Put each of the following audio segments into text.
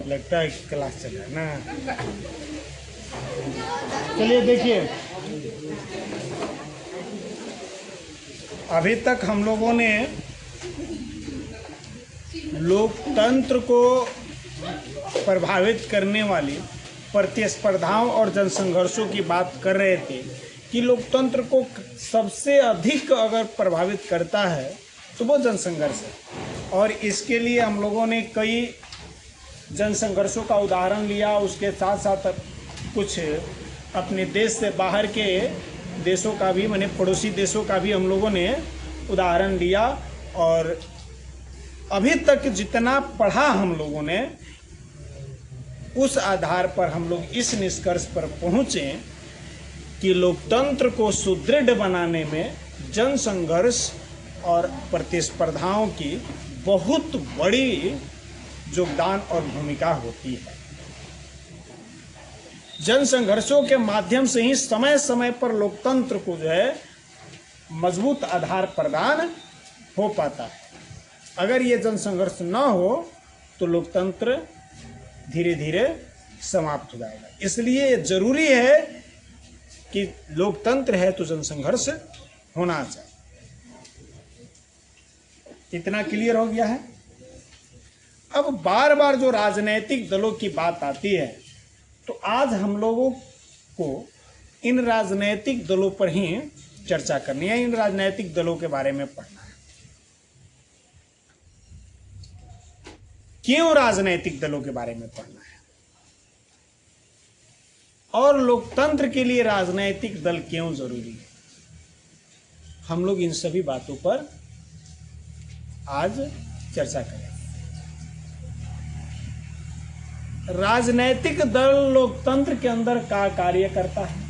लगता है क्लास चल रहा है ना। चलिए देखिए, अभी तक हम लोगों ने लोकतंत्र को प्रभावित करने वाली प्रतिस्पर्धाओं और जनसंघर्षों की बात कर रहे थे कि लोकतंत्र को सबसे अधिक अगर प्रभावित करता है तो वो जनसंघर्ष है। और इसके लिए हम लोगों ने कई जनसंघर्षों का उदाहरण लिया, उसके साथ साथ कुछ अपने देश से बाहर के देशों का भी, माने पड़ोसी देशों का भी हम लोगों ने उदाहरण लिया। और अभी तक जितना पढ़ा हम लोगों ने, उस आधार पर हम लोग इस निष्कर्ष पर पहुँचे कि लोकतंत्र को सुदृढ़ बनाने में जनसंघर्ष और प्रतिस्पर्धाओं की बहुत बड़ी योगदान और भूमिका होती है। जनसंघर्षों के माध्यम से ही समय समय पर लोकतंत्र को जो है मजबूत आधार प्रदान हो पाता है। अगर ये जनसंघर्ष न हो तो लोकतंत्र धीरे धीरे समाप्त हो जाएगा। इसलिए जरूरी है कि लोकतंत्र है तो जनसंघर्ष होना चाहिए। इतना क्लियर हो गया है। अब बार बार जो राजनैतिक दलों की बात आती है, तो आज हम लोगों को इन राजनैतिक दलों पर ही चर्चा करनी है, इन राजनैतिक दलों के बारे में पढ़ना है। क्यों राजनैतिक दलों के बारे में पढ़ना है और लोकतंत्र के लिए राजनैतिक दल क्यों जरूरी है, हम लोग इन सभी बातों पर आज चर्चा करें। राजनैतिक दल लोकतंत्र के अंदर क्या कार्य करता है,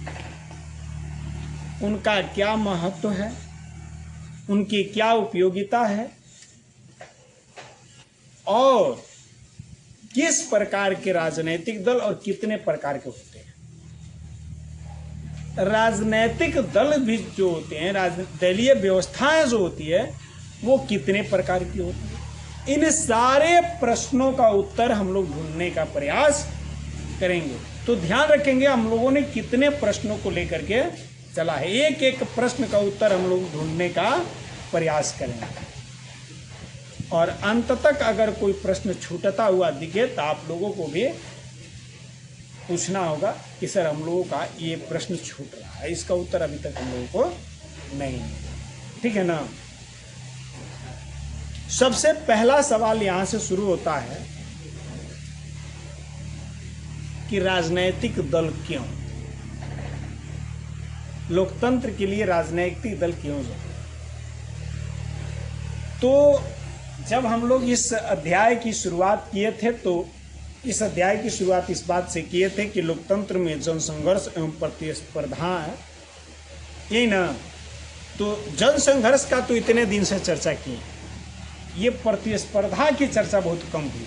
उनका क्या महत्व है, उनकी क्या उपयोगिता है और किस प्रकार के राजनैतिक दल और कितने प्रकार के होते हैं। राजनैतिक दल भी जो होते हैं, दलीय व्यवस्थाएं जो होती है, वो कितने प्रकार की होती है। इन सारे प्रश्नों का उत्तर हम लोग ढूंढने का प्रयास करेंगे। तो ध्यान रखेंगे, हम लोगों ने कितने प्रश्नों को लेकर के चला है, एक एक प्रश्न का उत्तर हम लोग ढूंढने का प्रयास करेंगे। और अंत तक अगर कोई प्रश्न छूटता हुआ दिखे तो आप लोगों को भी पूछना होगा कि सर हम लोगों का ये प्रश्न छूट रहा है, इसका उत्तर अभी तक हम लोगों को नहीं है। ठीक है ना। सबसे पहला सवाल यहां से शुरू होता है कि राजनैतिक दल क्यों, लोकतंत्र के लिए राजनैतिक दल क्यों जरूरी। तो जब हम लोग इस अध्याय की शुरुआत किए थे, तो इस अध्याय की शुरुआत इस बात से किए थे कि लोकतंत्र में जनसंघर्ष एवं प्रतिस्पर्धा है, यही ना। तो जनसंघर्ष का तो इतने दिन से चर्चा की, ये प्रतिस्पर्धा की चर्चा बहुत कम हुई।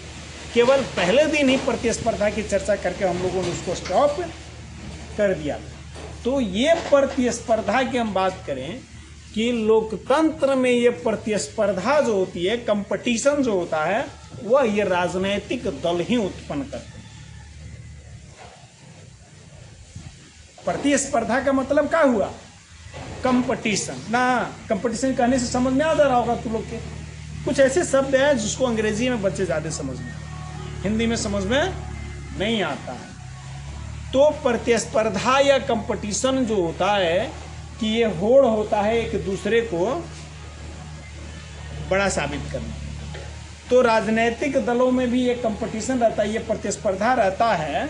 केवल पहले दिन ही प्रतिस्पर्धा की चर्चा करके हम लोगों ने उसको स्टॉप कर दिया। तो ये प्रतिस्पर्धा की हम बात करें कि लोकतंत्र में ये प्रतिस्पर्धा जो होती है, कंपटीशन जो होता है, वह ये राजनैतिक दल ही उत्पन्न करते हैं। प्रतिस्पर्धा का मतलब क्या हुआ, कंपटीशन ना। कंपटीशन कहने से समझ में आ जा रहा होगा तुम लोग के, कुछ ऐसे शब्द हैं जिसको अंग्रेजी में बच्चे ज्यादा समझ में, हिंदी में समझ में नहीं आता है। तो प्रतिस्पर्धा या कंपटीशन जो होता है कि ये होड़ होता है एक दूसरे को बड़ा साबित करना। तो राजनीतिक दलों में भी ये कंपटीशन रहता है, ये प्रतिस्पर्धा रहता है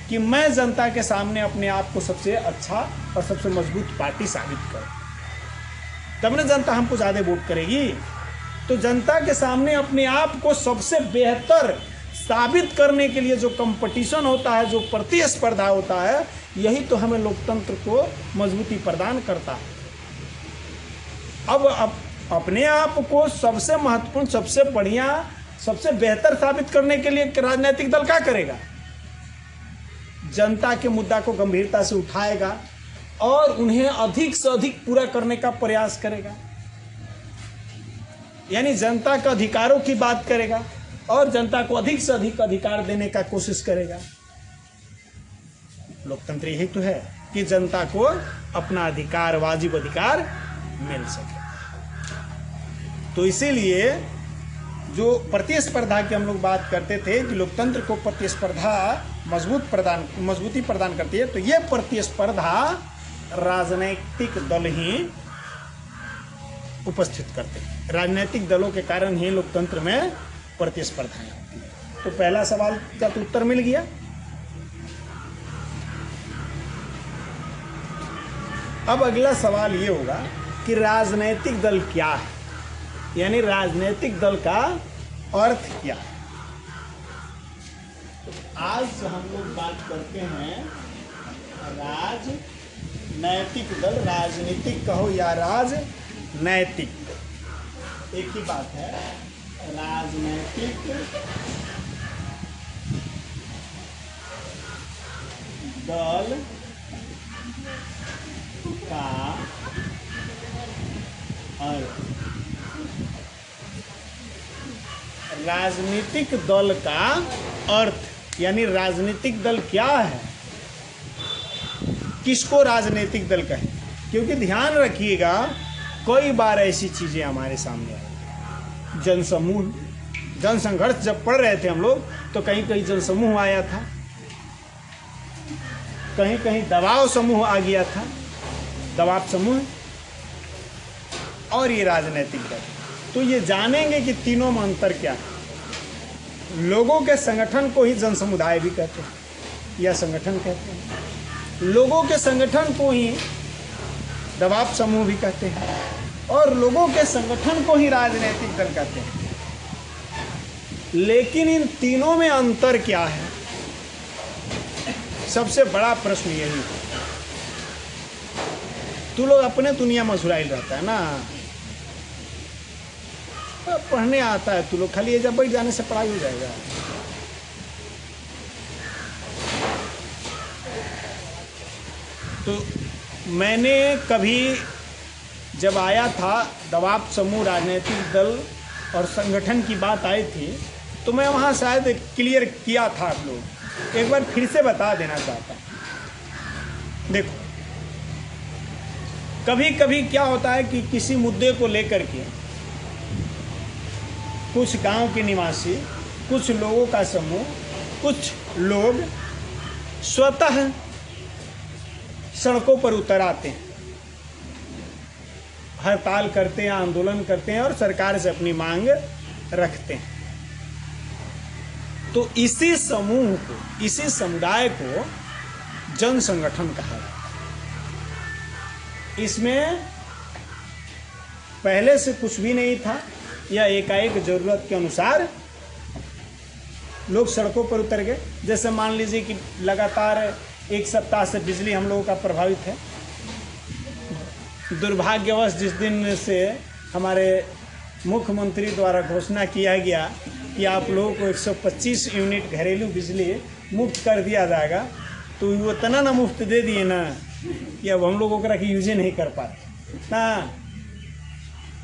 कि मैं जनता के सामने अपने आप को सबसे अच्छा और सबसे मजबूत पार्टी साबित करूं, तब ना जनता हमको ज्यादा वोट करेगी। तो जनता के सामने अपने आप को सबसे बेहतर साबित करने के लिए जो कंपटीशन होता है, जो प्रतिस्पर्धा होता है, यही तो हमें लोकतंत्र को मजबूती प्रदान करता है। अब अपने आप को सबसे महत्वपूर्ण, सबसे बढ़िया, सबसे बेहतर साबित करने के लिए राजनीतिक दल क्या करेगा, जनता के मुद्दा को गंभीरता से उठाएगा और उन्हें अधिक से अधिक पूरा करने का प्रयास करेगा, यानी जनता के अधिकारों की बात करेगा। और जनता को अधिक से अधिक अधिकार देने का कोशिश करेगा। लोकतंत्र यही तो है कि जनता को अपना अधिकार, वाजिब अधिकार मिल सके। तो इसीलिए जो प्रतिस्पर्धा की हम लोग बात करते थे कि लोकतंत्र को प्रतिस्पर्धा मजबूती प्रदान करती है, तो ये प्रतिस्पर्धा राजनीतिक दल ही उपस्थित करते हैं। राजनीतिक दलों के कारण ही लोकतंत्र में प्रतिस्पर्धाएं होती है। तो पहला सवाल का तो उत्तर मिल गया। अब अगला सवाल ये होगा कि राजनीतिक दल क्या है, यानी राजनीतिक दल का अर्थ क्या है। तो आज हम लोग बात करते हैं राजनैतिक दल, राजनीतिक कहो या राजनैतिक, एक ही बात है। राजनैतिक दल का अर्थ, राजनीतिक दल का अर्थ यानी राजनीतिक दल क्या है, किसको राजनीतिक दल कहें। क्योंकि ध्यान रखिएगा, कई बार ऐसी चीजें हमारे सामने आई। जनसमूह, जनसंघर्ष जब पढ़ रहे थे हम लोग, तो कहीं कहीं जनसमूह आया था, कहीं कहीं दबाव समूह आ गया था, दबाव समूह, और ये राजनीतिक दल। तो ये जानेंगे कि तीनों में अंतर क्या है। लोगों के संगठन को ही जन समुदाय भी कहते हैं या संगठन कहते हैं, लोगों के संगठन को ही दबाव समूह भी कहते हैं, और लोगों के संगठन को ही राजनीतिक दल कहते हैं। लेकिन इन तीनों में अंतर क्या है, सबसे बड़ा प्रश्न यही है। तू लोग अपने दुनिया में झुराइल रहता है ना, पढ़ने आता है तू लोग, खाली ये जब बैठ जाने से पढ़ाई हो जाएगा। तो मैंने कभी जब आया था दबाव समूह, राजनीतिक दल और संगठन की बात आई थी, तो मैं वहाँ शायद क्लियर किया था। आप लोग एक बार फिर से बता देना चाहता हूँ। देखो, कभी कभी क्या होता है कि किसी मुद्दे को लेकर के कुछ गांव के निवासी, कुछ लोगों का समूह, कुछ लोग स्वतः सड़कों पर उतर आते हैं, हड़ताल करते हैं, आंदोलन करते हैं और सरकार से अपनी मांग रखते हैं। तो इसी समूह को, इसी समुदाय को जन संगठन कहा जाता है। इसमें पहले से कुछ भी नहीं था, या एकाएक जरूरत के अनुसार लोग सड़कों पर उतर गए। जैसे मान लीजिए कि लगातार एक सप्ताह से बिजली हम लोगों का प्रभावित है। दुर्भाग्यवश जिस दिन से हमारे मुख्यमंत्री द्वारा घोषणा किया गया कि आप लोगों को 125 यूनिट घरेलू बिजली मुफ्त कर दिया जाएगा, तो वो इतना ना मुफ्त दे दिए ना कि अब हम लोग की यूज नहीं कर पाते ना।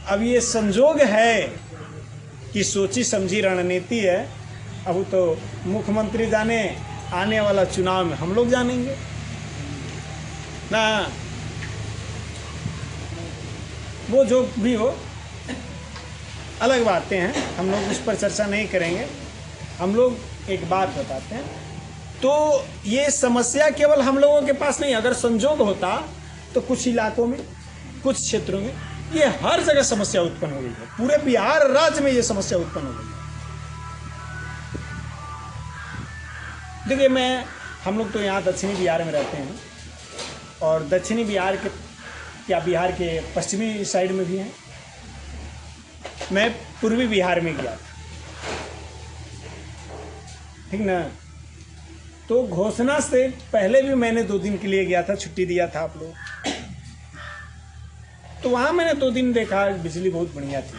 अब ये संजोग है कि सोची समझी रणनीति है। अब तो मुख्यमंत्री जाने, आने वाला चुनाव में हम लोग जानेंगे ना। वो जो भी हो, अलग बातें हैं, हम लोग उस पर चर्चा नहीं करेंगे। हम लोग एक बात बताते हैं। तो ये समस्या केवल हम लोगों के पास नहीं, अगर संजोग होता तो कुछ इलाकों में, कुछ क्षेत्रों में ये हर जगह समस्या उत्पन्न हो गई है। पूरे बिहार राज्य में ये समस्या उत्पन्न हो गई है। देखिए, हम लोग तो यहाँ दक्षिणी बिहार में रहते हैं, और दक्षिणी बिहार के, क्या बिहार के पश्चिमी साइड में भी हैं। मैं पूर्वी बिहार में गया था, ठीक ना। तो घोषणा से पहले भी मैंने 2 दिन के लिए गया था, छुट्टी दिया था आप लोग। तो वहाँ मैंने 2 दिन देखा, बिजली बहुत बढ़िया थी।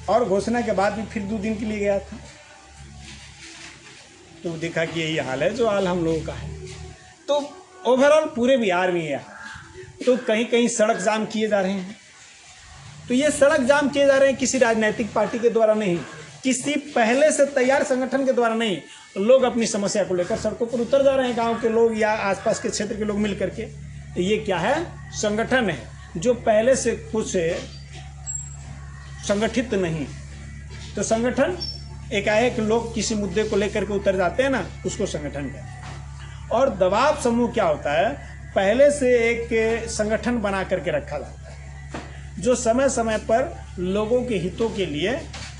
और घोषणा के बाद भी फिर 2 दिन के लिए गया था, तो देखा कि यही हाल है जो हाल हम लोगों का है। तो ओवरऑल पूरे बिहार में यह, तो कहीं कहीं सड़क जाम किए जा रहे हैं, तो ये सड़क जाम किए जा रहे हैं किसी राजनीतिक पार्टी के द्वारा नहीं, किसी पहले से तैयार संगठन के द्वारा नहीं, लोग अपनी समस्या को लेकर सड़कों पर उतर जा रहे हैं, गांव के लोग या आसपास के क्षेत्र के लोग मिल करके। ये क्या है? संगठन है जो पहले से कुछ संगठित नहीं। तो संगठन एकाएक लोग किसी मुद्दे को लेकर के उतर जाते हैं ना, उसको संगठन कहते हैं। और दबाव समूह क्या होता है? पहले से एक संगठन बना करके रखा जाता है जो समय समय पर लोगों के हितों के लिए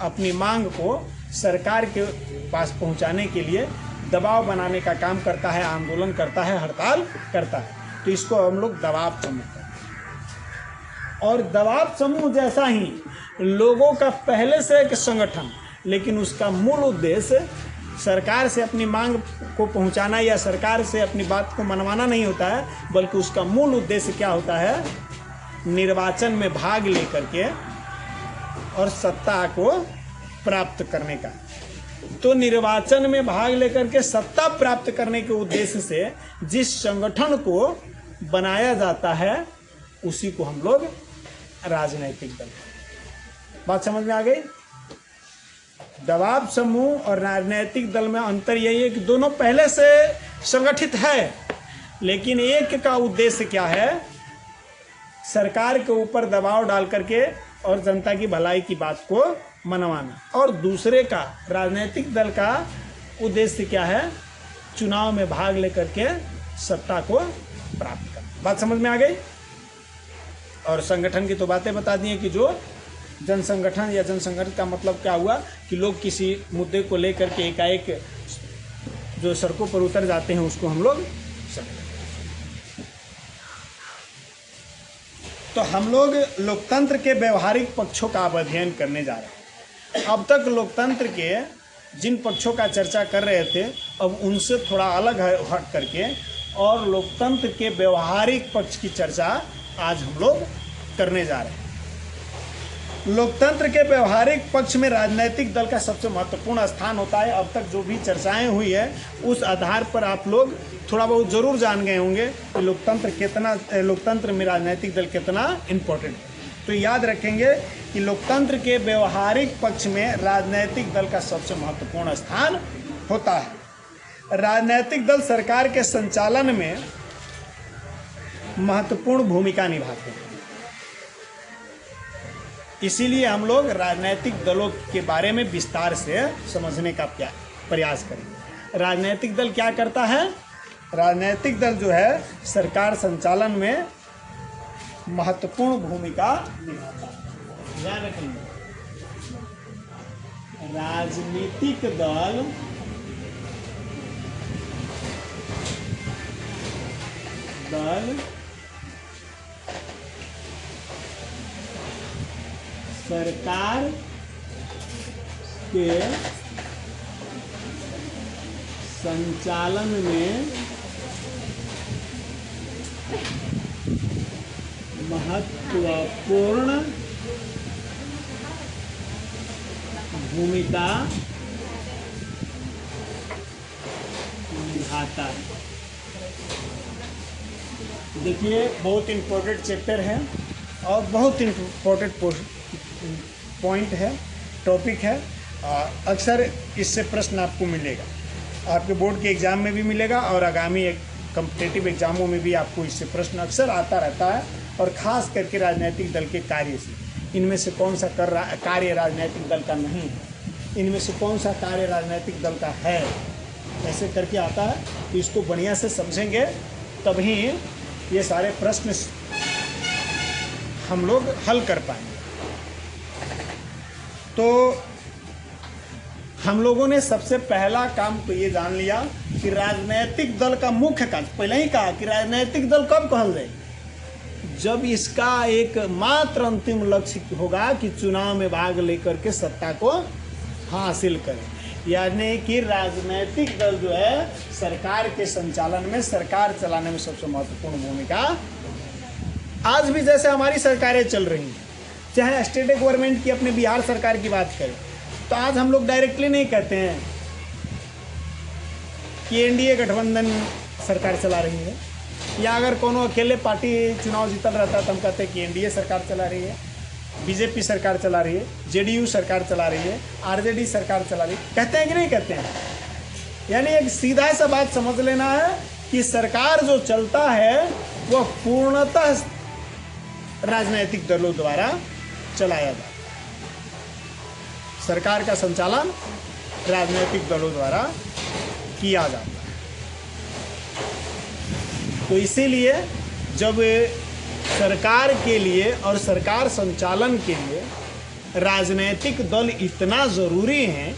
अपनी मांग को सरकार के पास पहुंचाने के लिए दबाव बनाने का काम करता है, आंदोलन करता है, हड़ताल करता है। तो इसको हम लोग दबाव समूह कहते हैं। और दबाव समूह जैसा ही लोगों का पहले से एक संगठन, लेकिन उसका मूल उद्देश्य सरकार से अपनी मांग को पहुंचाना या सरकार से अपनी बात को मनवाना नहीं होता है, बल्कि उसका मूल उद्देश्य क्या होता है? निर्वाचन में भाग लेकर के और सत्ता को प्राप्त करने का। तो निर्वाचन में भाग लेकर के सत्ता प्राप्त करने के उद्देश्य से जिस संगठन को बनाया जाता है उसी को हम लोग राजनीतिक दल। बात समझ में आ गई? दबाव समूह और राजनीतिक दल में अंतर यही है कि दोनों पहले से संगठित है, लेकिन एक का उद्देश्य क्या है? सरकार के ऊपर दबाव डाल करके और जनता की भलाई की बात को मनवाना। और दूसरे का, राजनीतिक दल का उद्देश्य क्या है? चुनाव में भाग लेकर के सत्ता को प्राप्त करना। बात समझ में आ गई? और संगठन की तो बातें बता दी हैं कि जो जनसंगठन या जनसंगठन का मतलब क्या हुआ कि लोग किसी मुद्दे को लेकर के एकाएक जो सड़कों पर उतर जाते हैं उसको हम लोग संगठन। तो हम लोग लोकतंत्र के व्यवहारिक पक्षों का अब अध्ययन करने जा रहे हैं। अब तक लोकतंत्र के जिन पक्षों का चर्चा कर रहे थे, अब उनसे थोड़ा अलग हट करके और लोकतंत्र के व्यवहारिक पक्ष की चर्चा आज हम लोग करने जा रहे हैं। लोकतंत्र के व्यवहारिक पक्ष में राजनीतिक दल का सबसे महत्वपूर्ण स्थान होता है। अब तक जो भी चर्चाएं हुई है उस आधार पर आप लोग थोड़ा बहुत जरूर जान गए होंगे कि लोकतंत्र में राजनीतिक दल कितना इम्पोर्टेंट है। तो याद रखेंगे कि लोकतंत्र के व्यवहारिक पक्ष में राजनीतिक दल का सबसे महत्वपूर्ण स्थान होता है। राजनीतिक दल सरकार के संचालन में महत्वपूर्ण भूमिका निभाते हैं। इसीलिए हम लोग राजनीतिक दलों के बारे में विस्तार से समझने का प्रयास करेंगे। राजनीतिक दल क्या करता है? राजनीतिक दल जो है सरकार संचालन में महत्वपूर्ण भूमिका निभाता है। ध्यान रखेंगे, राजनीतिक दल सरकार के संचालन में महत्वपूर्ण भूमिका निभाता है। देखिए, बहुत इम्पोर्टेंट चैप्टर है और बहुत इम्पोर्टेंट पॉइंट है, टॉपिक है। अक्सर इससे प्रश्न आपको मिलेगा, आपके बोर्ड के एग्ज़ाम में भी मिलेगा और आगामी कॉम्पिटिटिव एग्जामों में भी आपको इससे प्रश्न अक्सर आता रहता है। और ख़ास करके राजनीतिक दल के कार्य से, इनमें से कौन सा कार्य राजनीतिक दल का नहीं है, इनमें से कौन सा कार्य राजनीतिक दल का है, ऐसे करके आता है। तो इसको बढ़िया से समझेंगे तभी ये सारे प्रश्न हम लोग हल कर पाएंगे। तो हम लोगों ने सबसे पहला काम तो ये जान लिया कि राजनीतिक दल का मुख्य कार्य, पहले ही कहा कि राजनीतिक दल कब कहल जाए? जब इसका एक मात्र अंतिम लक्ष्य होगा कि चुनाव में भाग लेकर के सत्ता को हासिल करें। यानी कि राजनीतिक दल जो है सरकार के संचालन में, सरकार चलाने में सबसे महत्वपूर्ण भूमिका, आज भी जैसे हमारी सरकारें चल रही हैं, चाहे स्टेट गवर्नमेंट की, अपने बिहार सरकार की बात करें, तो आज हम लोग डायरेक्टली नहीं कहते हैं कि एनडीए गठबंधन सरकार चला रही है, या अगर कोनो अकेले पार्टी चुनाव जीतल रहता है तो हम कहते हैं कि एनडीए सरकार चला रही है। बीजेपी सरकार चला रही है, जेडीयू सरकार चला रही है, आरजेडी सरकार चला रही है, कहते हैं कि नहीं कहते हैं? यानी एक सीधा सा बात समझ लेना है कि सरकार जो चलता है वह पूर्णतः राजनीतिक दलों द्वारा चलाया जाता है। सरकार का संचालन राजनीतिक दलों द्वारा किया जाता है। तो इसीलिए जब सरकार के लिए और सरकार संचालन के लिए राजनीतिक दल इतना ज़रूरी है,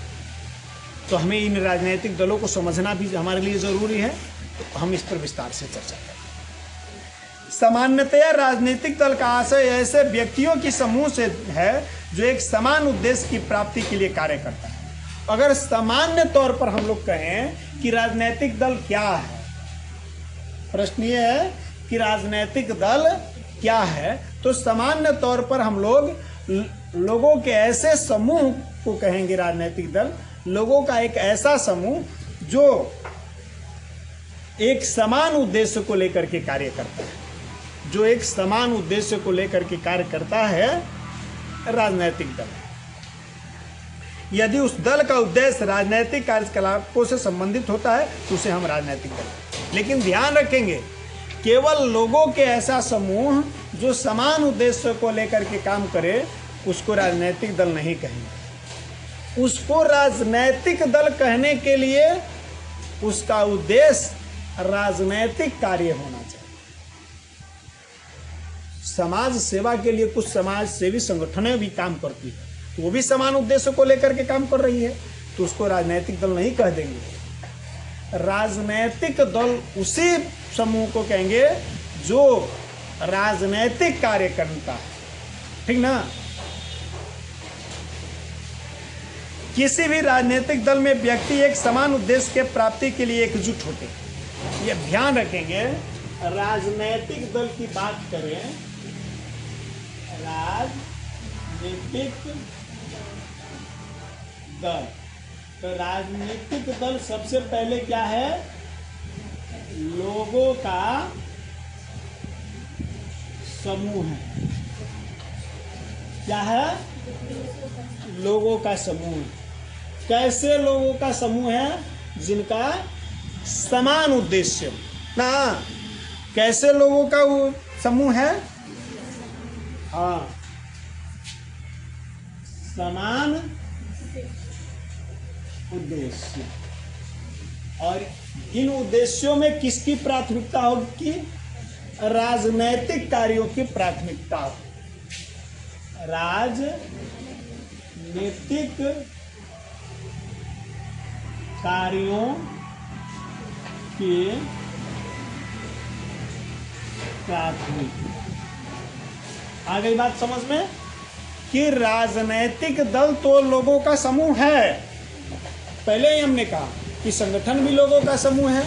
तो हमें इन राजनीतिक दलों को समझना भी हमारे लिए ज़रूरी है। तो हम इस पर विस्तार से चर्चा करें। सामान्यतया राजनीतिक दल का आशय ऐसे व्यक्तियों की समूह से है जो एक समान उद्देश्य की प्राप्ति के लिए कार्य करता है। अगर सामान्य तौर पर हम लोग कहें कि राजनीतिक दल क्या है, प्रश्न ये है कि राजनीतिक दल क्या है, तो सामान्य तौर पर हम लोगों के ऐसे समूह को कहेंगे राजनीतिक दल। लोगों का एक ऐसा समूह जो एक समान उद्देश्य को लेकर के कार्य करता है, जो एक समान उद्देश्य को लेकर के कार्य करता है, राजनीतिक दल। यदि उस दल का उद्देश्य राजनीतिक कार्यकलापों से संबंधित होता है तो उसे हम राजनीतिक दल। लेकिन ध्यान रखेंगे, केवल लोगों के ऐसा समूह जो समान उद्देश्य को लेकर के काम करे उसको राजनीतिक दल नहीं कहेंगे। उसको राजनीतिक दल कहने के लिए उसका उद्देश्य राजनीतिक कार्य होना चाहिए। समाज सेवा के लिए कुछ समाज सेवी संगठनें भी काम करती है, तो वो भी समान उद्देश्य को लेकर के काम कर रही है, तो उसको राजनीतिक दल नहीं कह देंगे। राजनीतिक दल उसी समूह को कहेंगे जो राजनीतिक कार्य करता है, ठीक ना। किसी भी राजनीतिक दल में व्यक्ति एक समान उद्देश्य के प्राप्ति के लिए एकजुट होते हैं। ये ध्यान रखेंगे, राजनीतिक दल की बात करें, राजनीतिक दल, तो राजनीतिक दल सबसे पहले क्या है? लोगों का समूह है। क्या है? लोगों का समूह। कैसे लोगों का समूह है? जिनका समान उद्देश्य ना। कैसे लोगों का वो समूह है? हाँ, समान उद्देश्य। और इन उद्देश्यों में किसकी प्राथमिकता होगी? राजनैतिक कार्यों की प्राथमिकता। राजनीतिक कार्यों की प्राथमिकता। आ गई बात समझ में कि राजनैतिक दल तो लोगों का समूह है। पहले ही हमने कहा कि संगठन भी लोगों का समूह है,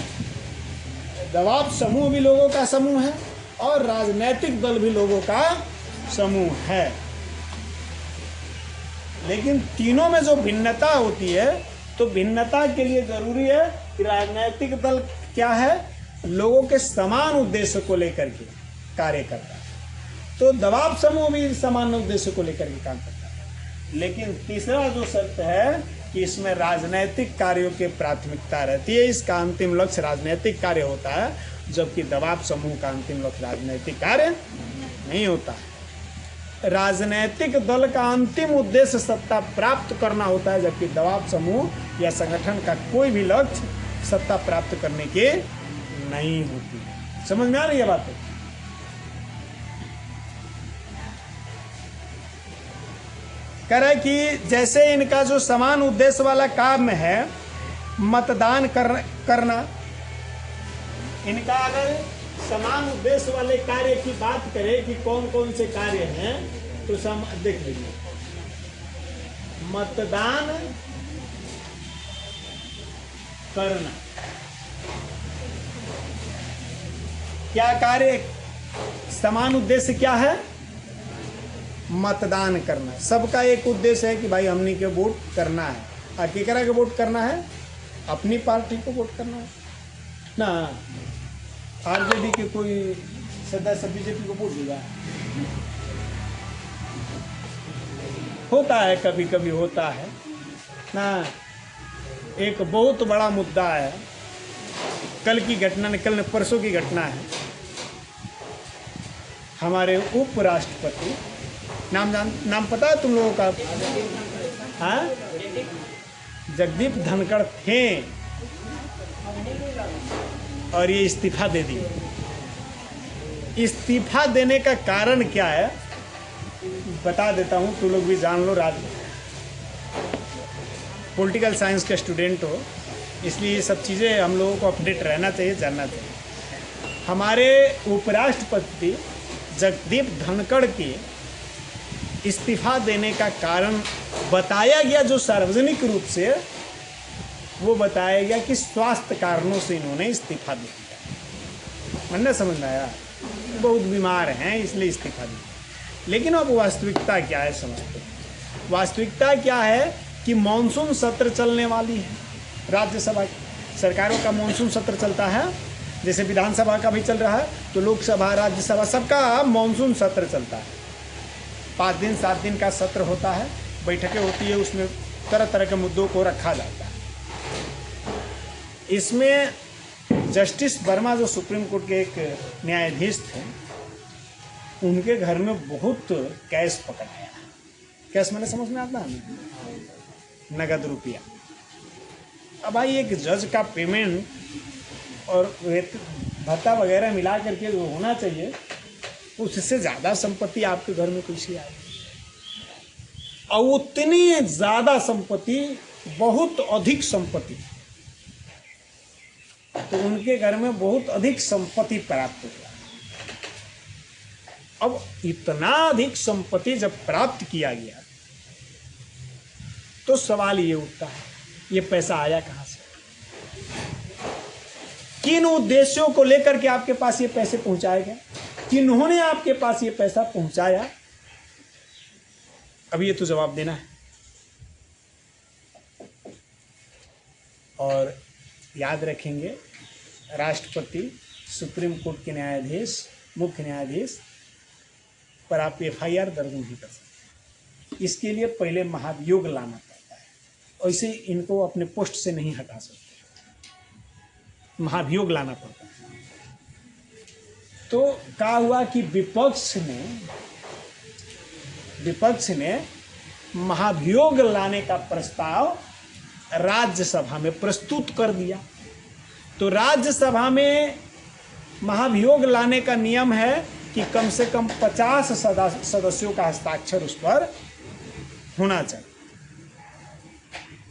दबाव समूह भी लोगों का समूह है, और राजनैतिक दल भी लोगों का समूह है। लेकिन तीनों में जो भिन्नता होती है, तो भिन्नता के लिए जरूरी है कि राजनैतिक दल क्या है? लोगों के समान उद्देश्य को लेकर के कार्य करता है। तो दबाव समूह भी समान उद्देश्य को लेकर के काम करता है। लेकिन तीसरा जो शर्त है कि इसमें राजनैतिक कार्यों की प्राथमिकता रहती है। इसका अंतिम लक्ष्य राजनैतिक कार्य होता है, जबकि दबाव समूह का अंतिम लक्ष्य राजनैतिक कार्य नहीं होता है। राजनैतिक दल का अंतिम उद्देश्य सत्ता प्राप्त करना होता है, जबकि दबाव समूह या संगठन का कोई भी लक्ष्य सत्ता प्राप्त करने के नहीं होती। समझ में आ रही है बात? कह रहे कि जैसे इनका जो समान उद्देश्य वाला काम है मतदान करना, इनका अगर समान उद्देश्य वाले कार्य की बात करें कि कौन कौन से कार्य हैं, तो देख लीजिए। मतदान करना क्या कार्य? समान उद्देश्य क्या है? मतदान करना। सबका एक उद्देश्य है कि भाई हमनी के वोट करना है। और केकरा के वोट करना है? अपनी पार्टी को वोट करना है ना। आरजेडी के कोई सदस्य बीजेपी को वोट देगा? होता है, कभी कभी होता है ना। एक बहुत बड़ा मुद्दा है, कल की घटना, कल ने परसों की घटना है। हमारे उपराष्ट्रपति, नाम पता है तुम लोगों का? हाँ, जगदीप धनखड़ थे और ये इस्तीफा दे दिए। इस्तीफा देने का कारण क्या है बता देता हूँ, तुम लोग भी जान लो। पॉलिटिकल साइंस के स्टूडेंट हो, इसलिए ये सब चीज़ें हम लोगों को अपडेट रहना चाहिए, जानना चाहिए। हमारे उपराष्ट्रपति जगदीप धनखड़ के इस्तीफा देने का कारण बताया गया, जो सार्वजनिक रूप से वो बताया गया कि स्वास्थ्य कारणों से इन्होंने इस्तीफा दे दिया। मैंने समझ में आया, बहुत बीमार हैं इसलिए इस्तीफा दिया। लेकिन अब वास्तविकता क्या है समझते हैं। वास्तविकता क्या है कि मानसून सत्र चलने वाली है। राज्यसभा सरकारों का मानसून सत्र चलता है, जैसे विधानसभा का भी चल रहा है, तो लोकसभा राज्यसभा सबका मानसून सत्र चलता है। 5 दिन 7 दिन का सत्र होता है, बैठकें होती है, उसमें तरह तरह के मुद्दों को रखा जाता है। इसमें जस्टिस वर्मा जो सुप्रीम कोर्ट के एक न्यायाधीश थे, उनके घर में बहुत कैश पकड़ाया। कैश मैंने समझ में आता है, नगद रुपया। अब भाई एक जज का पेमेंट और भत्ता वगैरह मिला करके जो होना चाहिए, उससे ज़्यादा संपत्ति आपके घर में कैसे आएगी? और उतनी ज़्यादा संपत्ति, बहुत अधिक संपत्ति, तो उनके घर में बहुत अधिक संपत्ति प्राप्त हो गया। अब इतना अधिक संपत्ति जब प्राप्त किया गया, तो सवाल ये उठता है, ये पैसा आया कहाँ से? किन उद्देश्यों को लेकर के आपके पास ये पैसे पहुंचाए गए? किन्होंने आपके पास ये पैसा पहुंचाया? अब ये तो जवाब देना है। और याद रखेंगे, राष्ट्रपति, सुप्रीम कोर्ट के न्यायाधीश, मुख्य न्यायाधीश पर आप FIR दर्ज नहीं कर सकते। इसके लिए पहले महाभियोग लाना पड़ता है। ऐसे इनको अपने पोस्ट से नहीं हटा सकते, महाभियोग लाना पड़ता है। तो क्या हुआ कि विपक्ष ने महाभियोग लाने का प्रस्ताव राज्यसभा में प्रस्तुत कर दिया। तो राज्यसभा में महाभियोग लाने का नियम है कि कम से कम 50 सदस्यों का हस्ताक्षर उस पर होना चाहिए,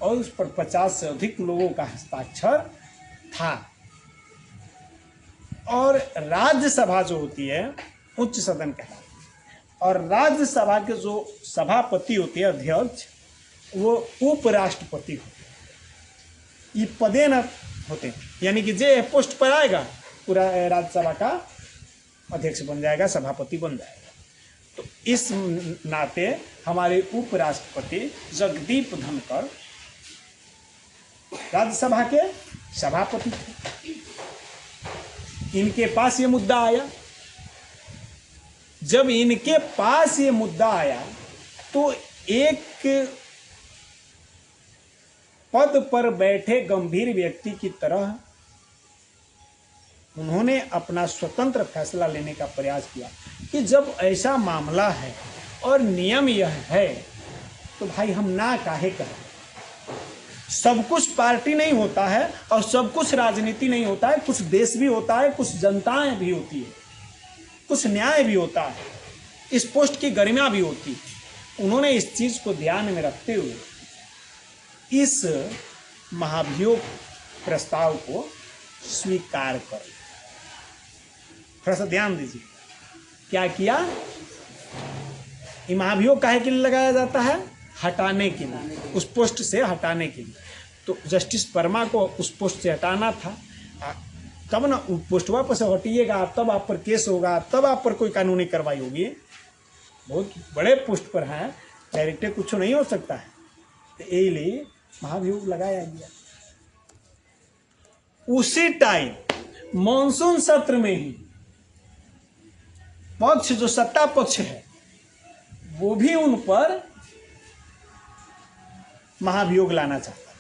और उस पर 50 से अधिक लोगों का हस्ताक्षर था। और राज्यसभा जो होती है उच्च सदन कहलाती है, और राज्यसभा के जो सभापति होते हैं, अध्यक्ष, वो उपराष्ट्रपति होते हैं। ये पदे न होते हैं, यानी कि जे पोस्ट पर आएगा पूरा राज्यसभा का अध्यक्ष बन जाएगा, सभापति बन जाएगा। तो इस नाते हमारे उपराष्ट्रपति जगदीप धनखड़ राज्यसभा के सभापति थे। इनके पास ये मुद्दा आया। जब इनके पास ये मुद्दा आया, तो एक पद पर बैठे गंभीर व्यक्ति की तरह उन्होंने अपना स्वतंत्र फैसला लेने का प्रयास किया कि जब ऐसा मामला है और नियम यह है, तो भाई हम ना काहे करें। सब कुछ पार्टी नहीं होता है और सब कुछ राजनीति नहीं होता है, कुछ देश भी होता है, कुछ जनताएं भी होती है, कुछ न्याय भी होता है, इस पोस्ट की गरिमा भी होती है। उन्होंने इस चीज को ध्यान में रखते हुए इस महाभियोग प्रस्ताव को स्वीकार कर लिया। थोड़ा सा ध्यान दीजिए, क्या किया? ये महाभियोग काहे के लिए लगाया जाता है? हटाने के लिए, उस पोस्ट से हटाने के लिए। तो जस्टिस वर्मा को उस पोस्ट से हटाना था, तब ना पोस्ट पर से हटिएगा, तब आप पर केस होगा, तब आप पर कोई कानूनी कार्रवाई होगी। बहुत बड़े पोस्ट पर हैं, डायरेक्ट कुछ नहीं हो सकता है, तो यही लिए महाभियोग लगाया गया। उसी टाइम मॉनसून सत्र में ही पक्ष, जो सत्ता पक्ष है, वो भी उन पर महाभियोग लाना चाहता था।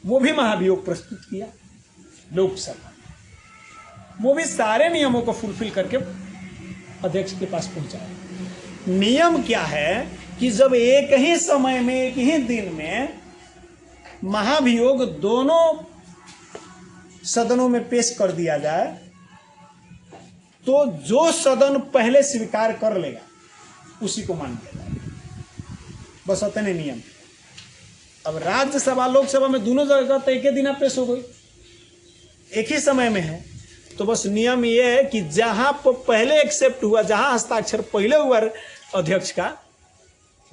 वो भी महाभियोग प्रस्तुत किया लोकसभा, वो भी सारे नियमों को फुलफिल करके अध्यक्ष के पास पहुंचाया। नियम क्या है कि जब एक ही समय में, एक ही दिन में महाभियोग दोनों सदनों में पेश कर दिया जाए तो जो सदन पहले स्वीकार कर लेगा उसी को मान लिया जाएगा। बस उतने नियम। अब राज्यसभा लोकसभा में दोनों जगह तो एक ही दिन पेश हो गई, एक ही समय में है, तो बस नियम ये है कि जहां पहले एक्सेप्ट हुआ, जहां हस्ताक्षर पहले हुआ अध्यक्ष का,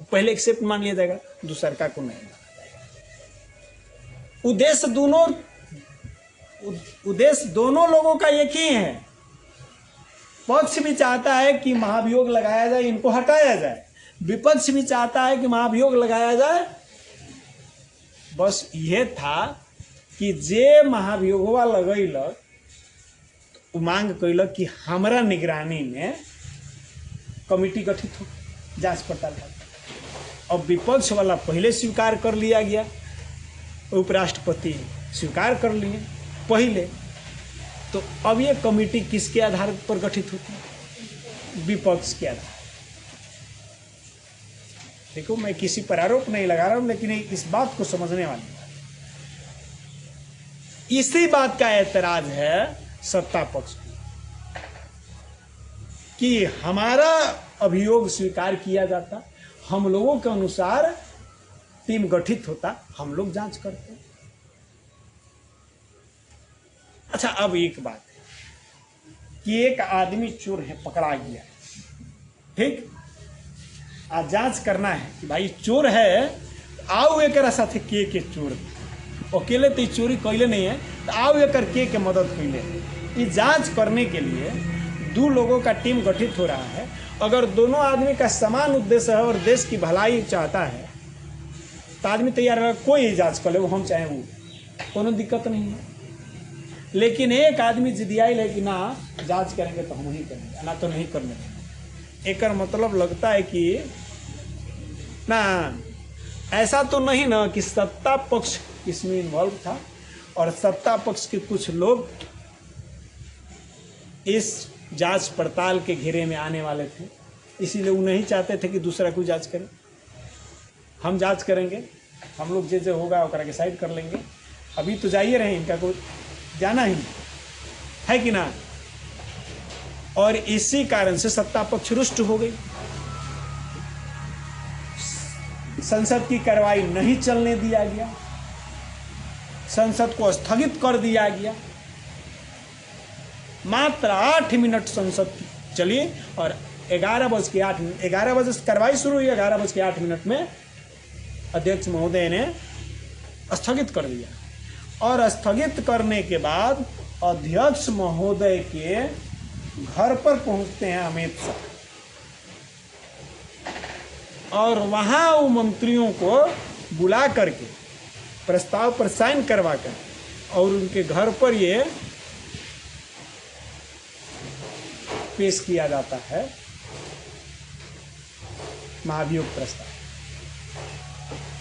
पहले एक्सेप्ट मान लिया जाएगा, दूसरा का को नहीं माना जाएगा। उद्देश्य दोनों लोगों का एक ही है। पक्ष भी चाहता है कि महाभियोग लगाया जाए, इनको हटाया जाए, विपक्ष भी चाहता है कि महाभियोग लगाया जाए। बस यह था कि जे महाभियोगवा लगैलक मांग कैलक कि हमरा निगरानी में कमिटी गठित हो, जांच पड़ताल कर। अब विपक्ष वाला पहले स्वीकार कर लिया गया, उपराष्ट्रपति स्वीकार कर लिए पहले, तो अब ये कमिटी किसके आधार पर गठित होती है? विपक्ष के आधार। देखो, मैं किसी पर आरोप नहीं लगा रहा हूं, लेकिन इस बात को समझने वाली बात, इसी बात का ऐतराज है सत्ता पक्ष कि हमारा अभियोग स्वीकार किया जाता, हम लोगों के अनुसार टीम गठित होता, हम लोग जांच करते। अच्छा, अब एक बात है कि एक आदमी चोर है, पकड़ा गया, ठीक, आज जांच करना है कि भाई चोर है, आओ एक साथे के चोर, अकेले तो चोरी कैले नहीं है, तो आओ एक के मदद कैले। ये जांच करने के लिए दो लोगों का टीम गठित हो रहा है। अगर दोनों आदमी का समान उद्देश्य है और देश की भलाई चाहता है तो आदमी तैयार है, कोई जांच कर ले, वो हम चाहे वो, कोनो दिक्कत नहीं है। लेकिन एक आदमी जिदियाई है कि ना जांच करेंगे तो हम ही करेंगे, ना तो नहीं करने देंगे। एक मतलब लगता है कि ना ऐसा तो नहीं ना कि सत्ता पक्ष इसमें इन्वॉल्व था और सत्ता पक्ष के कुछ लोग इस जांच पड़ताल के घेरे में आने वाले थे, इसीलिए वो नहीं चाहते थे कि दूसरा कोई जांच करे। हम जांच करेंगे, हम लोग जैसे होगा वो करके साइड कर लेंगे, अभी तो जाइए रहे, इनका कोई जाना ही है कि ना। और इसी कारण से सत्ता पक्ष रुष्ट हो गई, संसद की कार्रवाई नहीं चलने दिया गया, संसद को स्थगित कर दिया गया। मात्र 8 मिनट संसद चली और 11 बजे कार्रवाई शुरू हुई, 11:08 में अध्यक्ष महोदय ने स्थगित कर दिया। और स्थगित करने के बाद अध्यक्ष महोदय के घर पर पहुंचते हैं अमित शाह, और वहां वो मंत्रियों को बुला करके प्रस्ताव पर साइन करवा कर और उनके घर पर ये पेश किया जाता है महाभियोग प्रस्ताव।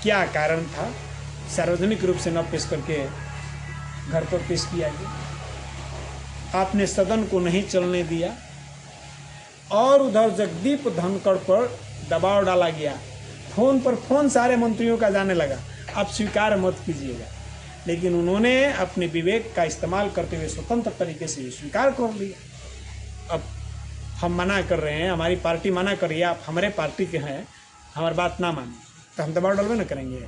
क्या कारण था? सार्वजनिक रूप से न पेश करके घर पर पेश किया गया, आपने सदन को नहीं चलने दिया, और उधर जगदीप धनखड़ पर दबाव डाला गया। फोन पर फोन सारे मंत्रियों का जाने लगा, आप स्वीकार मत कीजिएगा, लेकिन उन्होंने अपने विवेक का इस्तेमाल करते हुए स्वतंत्र तरीके से स्वीकार कर लिया। अब हम मना कर रहे हैं, हमारी पार्टी मना कर रही है, आप हमारे पार्टी के हैं, हमारी बात ना माने तो हम दबाव डालवे ना करेंगे।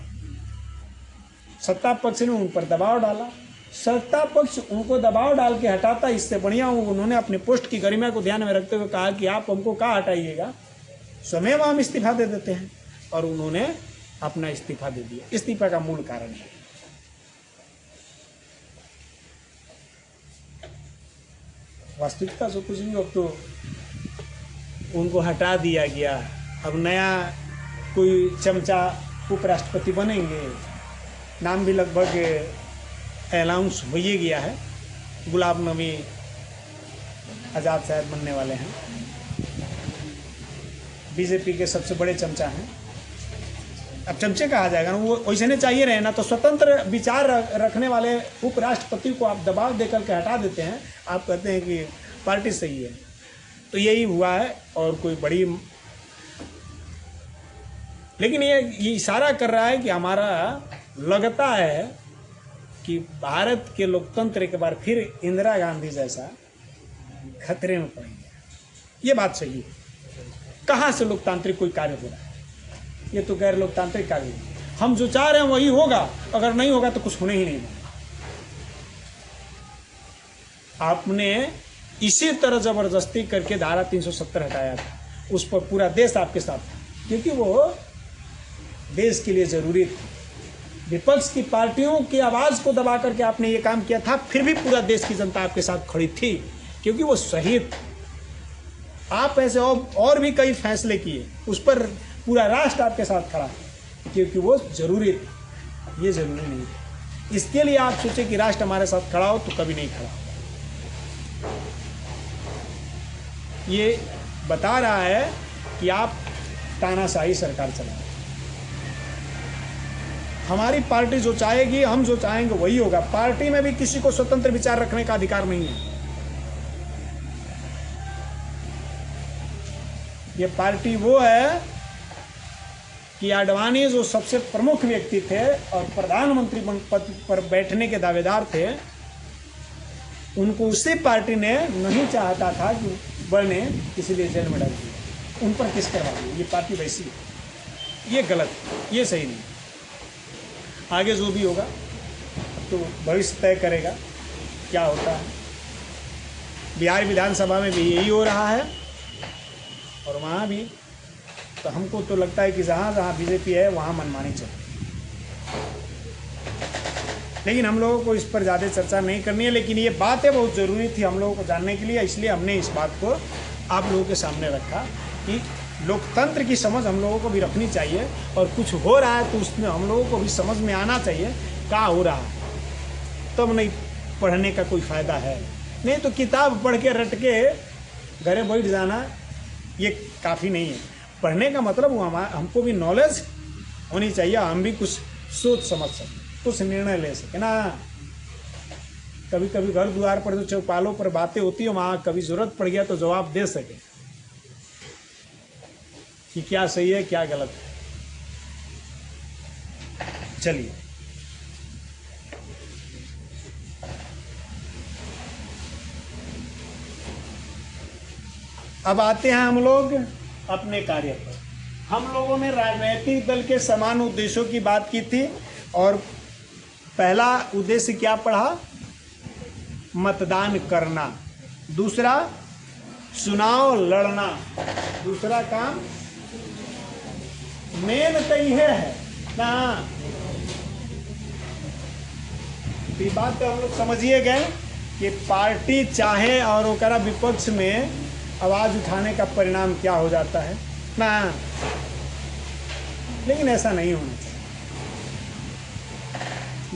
सत्ता पक्ष ने उन पर दबाव डाला, सत्ता पक्ष उनको दबाव डाल के हटाता, इससे बढ़िया उन्होंने अपने पोस्ट की गरिमा को ध्यान में रखते हुए कहा कि आप हमको कहाँ हटाइएगा, स्वयं हम इस्तीफा दे देते हैं, और उन्होंने अपना इस्तीफा दे दिया। इस्तीफा का मूल कारण है वास्तविकता से कुछ नहीं, अब तो उनको हटा दिया गया। अब नया कोई चमचा उपराष्ट्रपति बनेंगे, नाम भी लगभग अनाउंस हो ही गया है, गुलाम नबी आज़ाद शायद बनने वाले हैं, बीजेपी के सबसे बड़े चमचा हैं। अब चमचे कहा जाएगा ना, वो वैसे नहीं चाहिए रहे ना, तो स्वतंत्र विचार रखने वाले उपराष्ट्रपति को आप दबाव देकर के हटा देते हैं, आप कहते हैं कि पार्टी सही है। तो यही हुआ है और कोई बड़ी, लेकिन ये इशारा कर रहा है कि हमारा लगता है कि भारत के लोकतंत्र एक बार फिर इंदिरा गांधी जैसा खतरे में पड़ गया। ये बात सही है। कहाँ से लोकतांत्रिक कोई कार्य हो रहा है? ये तो गैर लोकतांत्रिक कार्य है। हम जो चाह रहे हैं वही होगा, अगर नहीं होगा तो कुछ होने ही नहीं। आपने इसी तरह जबरदस्ती करके धारा 370 हटाया था, उस पर पूरा देश आपके साथ था, क्योंकि वो देश के लिए जरूरी थी। विपक्ष की पार्टियों की आवाज़ को दबा करके आपने ये काम किया था, फिर भी पूरा देश की जनता आपके साथ खड़ी थी, क्योंकि वो शहीद। आप ऐसे और भी कई फैसले किए, उस पर पूरा राष्ट्र आपके साथ खड़ा, क्योंकि वो जरूरी थी, ये जरूरी नहीं है। इसके लिए आप सोचे कि राष्ट्र हमारे साथ खड़ा हो, तो कभी नहीं खड़ा। ये बता रहा है कि आप तानाशाही सरकार चला रहे। हमारी पार्टी जो चाहेगी, हम जो चाहेंगे वही होगा। पार्टी में भी किसी को स्वतंत्र विचार रखने का अधिकार नहीं है। ये पार्टी वो है कि आडवाणी जो सबसे प्रमुख व्यक्ति थे और प्रधानमंत्री पद पर बैठने के दावेदार थे, उनको उसी पार्टी ने नहीं चाहता था कि बने, इसलिए जेल में डाल दिया। उन पर किस करवा दिया? ये पार्टी वैसी है। ये गलत, ये सही नहीं। आगे जो भी होगा तो भविष्य तय करेगा क्या होता है। बिहार विधानसभा में भी यही हो रहा है और वहाँ भी। तो हमको तो लगता है कि जहाँ जहाँ बीजेपी है वहाँ मनमानी चले, लेकिन हम लोगों को इस पर ज़्यादा चर्चा नहीं करनी है। लेकिन ये बातें बहुत ज़रूरी थी हम लोगों को जानने के लिए, इसलिए हमने इस बात को आप लोगों के सामने रखा कि लोकतंत्र की समझ हम लोगों को भी रखनी चाहिए, और कुछ हो रहा है तो उसमें हम लोगों को भी समझ में आना चाहिए क्या हो रहा है। तब नहीं पढ़ने का कोई फ़ायदा है। नहीं तो किताब पढ़ के रट के घरे बैठ जाना ये काफ़ी नहीं है। पढ़ने का मतलब वो हमको भी नॉलेज होनी चाहिए, हम भी कुछ सोच समझ सकें, कुछ निर्णय ले सके ना। कभी कभी घर द्वार पर जो चौपालों पर बातें होती है, वहाँ कभी ज़रूरत पड़ गया तो जवाब दे सके कि क्या सही है क्या गलत है। चलिए अब आते हैं हम लोग अपने कार्य पर। हम लोगों ने राजनीतिक दल के समान उद्देश्यों की बात की थी, और पहला उद्देश्य क्या पढ़ा? मतदान करना। दूसरा चुनाव लड़ना। दूसरा काम मेन तो यह है ना। ये बात तो हम लोग समझिए गए कि पार्टी चाहे और ओकरा विपक्ष में आवाज़ उठाने का परिणाम क्या हो जाता है ना, लेकिन ऐसा नहीं होना चाहिए।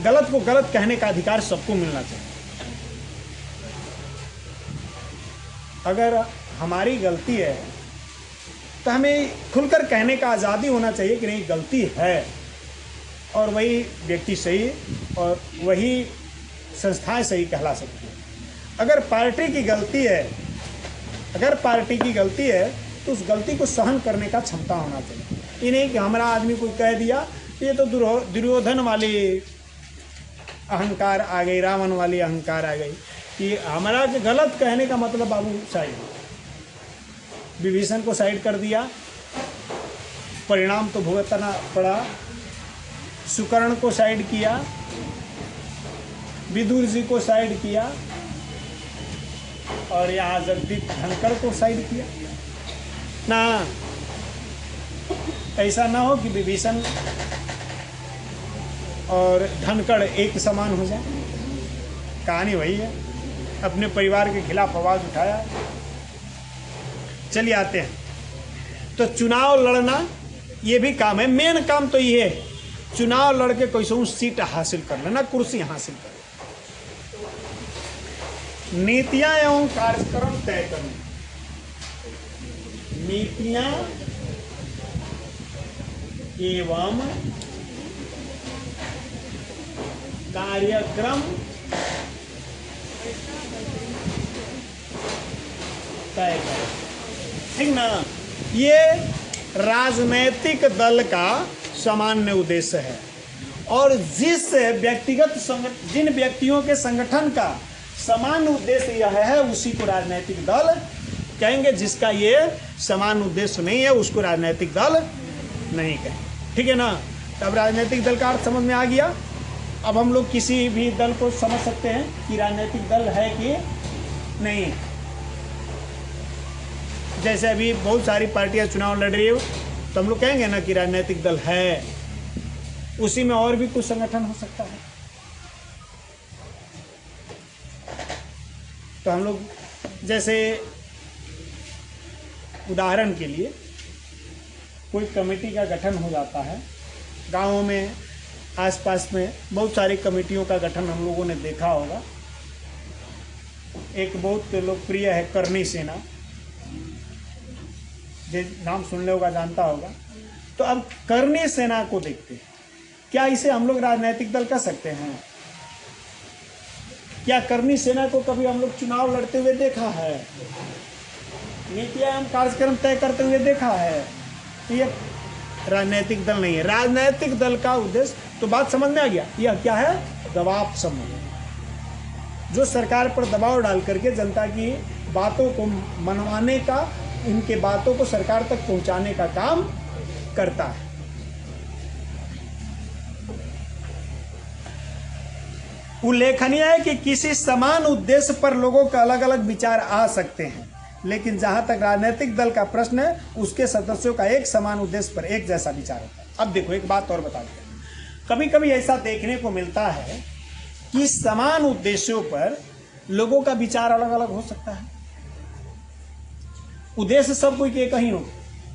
गलत को गलत कहने का अधिकार सबको मिलना चाहिए। अगर हमारी गलती है तो हमें खुलकर कहने का आज़ादी होना चाहिए कि नहीं गलती है, और वही व्यक्ति सही और वही संस्थाएं सही कहला सकती है। अगर पार्टी की गलती है तो उस गलती को सहन करने का क्षमता होना चाहिए। ये नहीं कि हमारा आदमी कोई कह दिया ये तो दुर्योधन वाली अहंकार आ गई, रावण वाली अहंकार आ गई कि हमारा गलत कहने का मतलब बाबू साइड, विभीषण को साइड कर दिया, परिणाम तो भुगतना पड़ा। सुकर्ण को साइड किया, विदुर जी को साइड किया, और यहाँ जगदीप धनखड़ को साइड किया ना। ऐसा ना हो कि विभीषण और धनखड़ एक समान हो जाए। कहानी वही है, अपने परिवार के खिलाफ आवाज़ उठाया। चलिए आते हैं, तो चुनाव लड़ना ये भी काम है। मेन काम तो ये है चुनाव लड़के कोई सीट हासिल कर लेना, कुर्सी हासिल कर, नीतियां एवं कार्यक्रम तय करना। नीतियां एवं कार्यक्रम तय करें, ठीक ना। ये राजनैतिक दल का सामान्य उद्देश्य है। और जिस जिन व्यक्तियों के संगठन का समान उद्देश्य यह है उसी को राजनीतिक दल कहेंगे। जिसका ये समान उद्देश्य नहीं है उसको राजनीतिक दल नहीं कहेंगे, ठीक है ना। तब राजनीतिक दल का अर्थ समझ में आ गया। अब हम लोग किसी भी दल को समझ सकते हैं कि राजनीतिक दल है कि नहीं। जैसे अभी बहुत सारी पार्टियां चुनाव लड़ रही है तो हम लोग कहेंगे ना कि राजनीतिक दल है। उसी में और भी कुछ संगठन हो सकता है। तो हम लोग जैसे उदाहरण के लिए कोई कमेटी का गठन हो जाता है, गाँवों में आसपास में बहुत सारी कमेटियों का गठन हम लोगों ने देखा होगा। एक बहुत लोकप्रिय है करनी सेना, जो नाम सुनने होगा जानता होगा। तो अब करनी सेना को देखते हैं, क्या इसे हम लोग राजनीतिक दल कह सकते हैं? क्या करनी सेना को कभी हम लोग चुनाव लड़ते हुए देखा है? नीति आयोग कार्यक्रम तय करते हुए देखा है? ये राजनीतिक दल नहीं है। राजनीतिक दल का उद्देश्य, तो बात समझ में आ गया, यह क्या है? दबाव समूह, जो सरकार पर दबाव डाल करके जनता की बातों को मनवाने का, इनके बातों को सरकार तक पहुंचाने का काम करता है। उल्लेखनीय है कि किसी समान उद्देश्य पर लोगों का अलग अलग विचार आ सकते हैं, लेकिन जहां तक राजनीतिक दल का प्रश्न है उसके सदस्यों का एक समान उद्देश्य पर एक जैसा विचार होता है। अब देखो एक बात और बता दें, कभी कभी ऐसा देखने को मिलता है कि समान उद्देश्यों पर लोगों का विचार अलग अलग हो सकता है। उद्देश्य सब कोई एक ही हो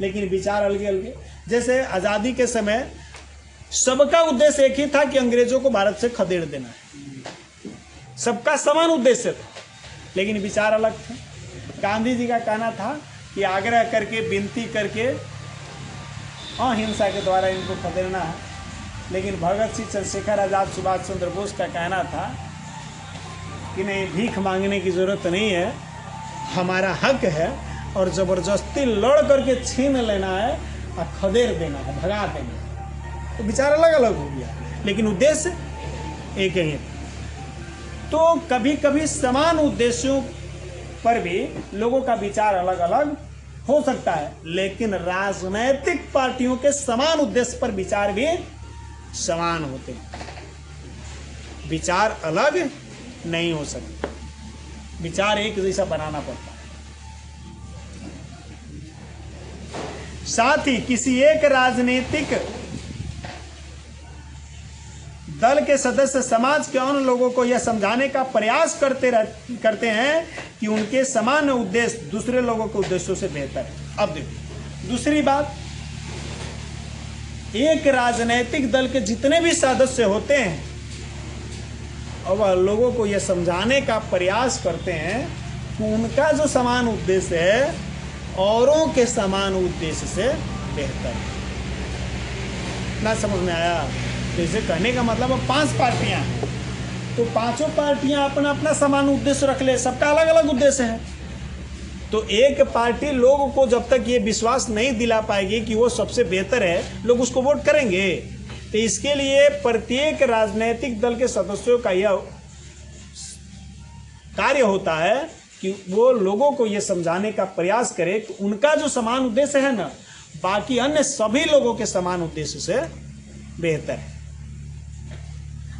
लेकिन विचार अलग अलग। जैसे आज़ादी के समय सबका उद्देश्य एक ही था कि अंग्रेजों को भारत से खदेड़ देना है, सबका समान उद्देश्य था लेकिन विचार अलग थे। गांधी जी का कहना था कि आग्रह करके, विनती करके अहिंसा के द्वारा इनको खदेड़ना है, लेकिन भगत सिंह, चंद्रशेखर आजाद, सुभाष चंद्र बोस का कहना था कि नहीं, भीख मांगने की जरूरत नहीं है, हमारा हक है और जबरदस्ती लड़ करके छीन लेना है और खदेड़ देना है, भगा देना है। तो विचार अलग अलग हो गया लेकिन उद्देश्य एक ही है। तो कभी कभी समान उद्देश्यों पर भी लोगों का विचार अलग अलग हो सकता है, लेकिन राजनीतिक पार्टियों के समान उद्देश्य पर विचार भी समान होते हैं। विचार अलग नहीं हो सकते, विचार एक जैसा बनाना पड़ता है। साथ ही किसी एक राजनीतिक दल के सदस्य समाज के अन्य लोगों को यह समझाने का प्रयास करते हैं कि उनके समान उद्देश्य दूसरे लोगों के उद्देश्यों से बेहतर है। अब देखो दूसरी बात, एक राजनीतिक दल के जितने भी सदस्य होते हैं और वह लोगों को यह समझाने का प्रयास करते हैं कि उनका जो समान उद्देश्य है औरों के समान उद्देश्य से बेहतर है। ना समझ में आया? जैसे कहने का मतलब अब 5 पार्टियां हैं तो पांचों पार्टियां अपना अपना समान उद्देश्य रख ले, सबका अलग अलग उद्देश्य है। तो एक पार्टी लोगों को जब तक ये विश्वास नहीं दिला पाएगी कि वो सबसे बेहतर है, लोग उसको वोट करेंगे। तो इसके लिए प्रत्येक राजनीतिक दल के सदस्यों का यह कार्य होता है कि वो लोगों को ये समझाने का प्रयास करे कि उनका जो समान उद्देश्य है ना, बाकी अन्य सभी लोगों के समान उद्देश्य से बेहतर है।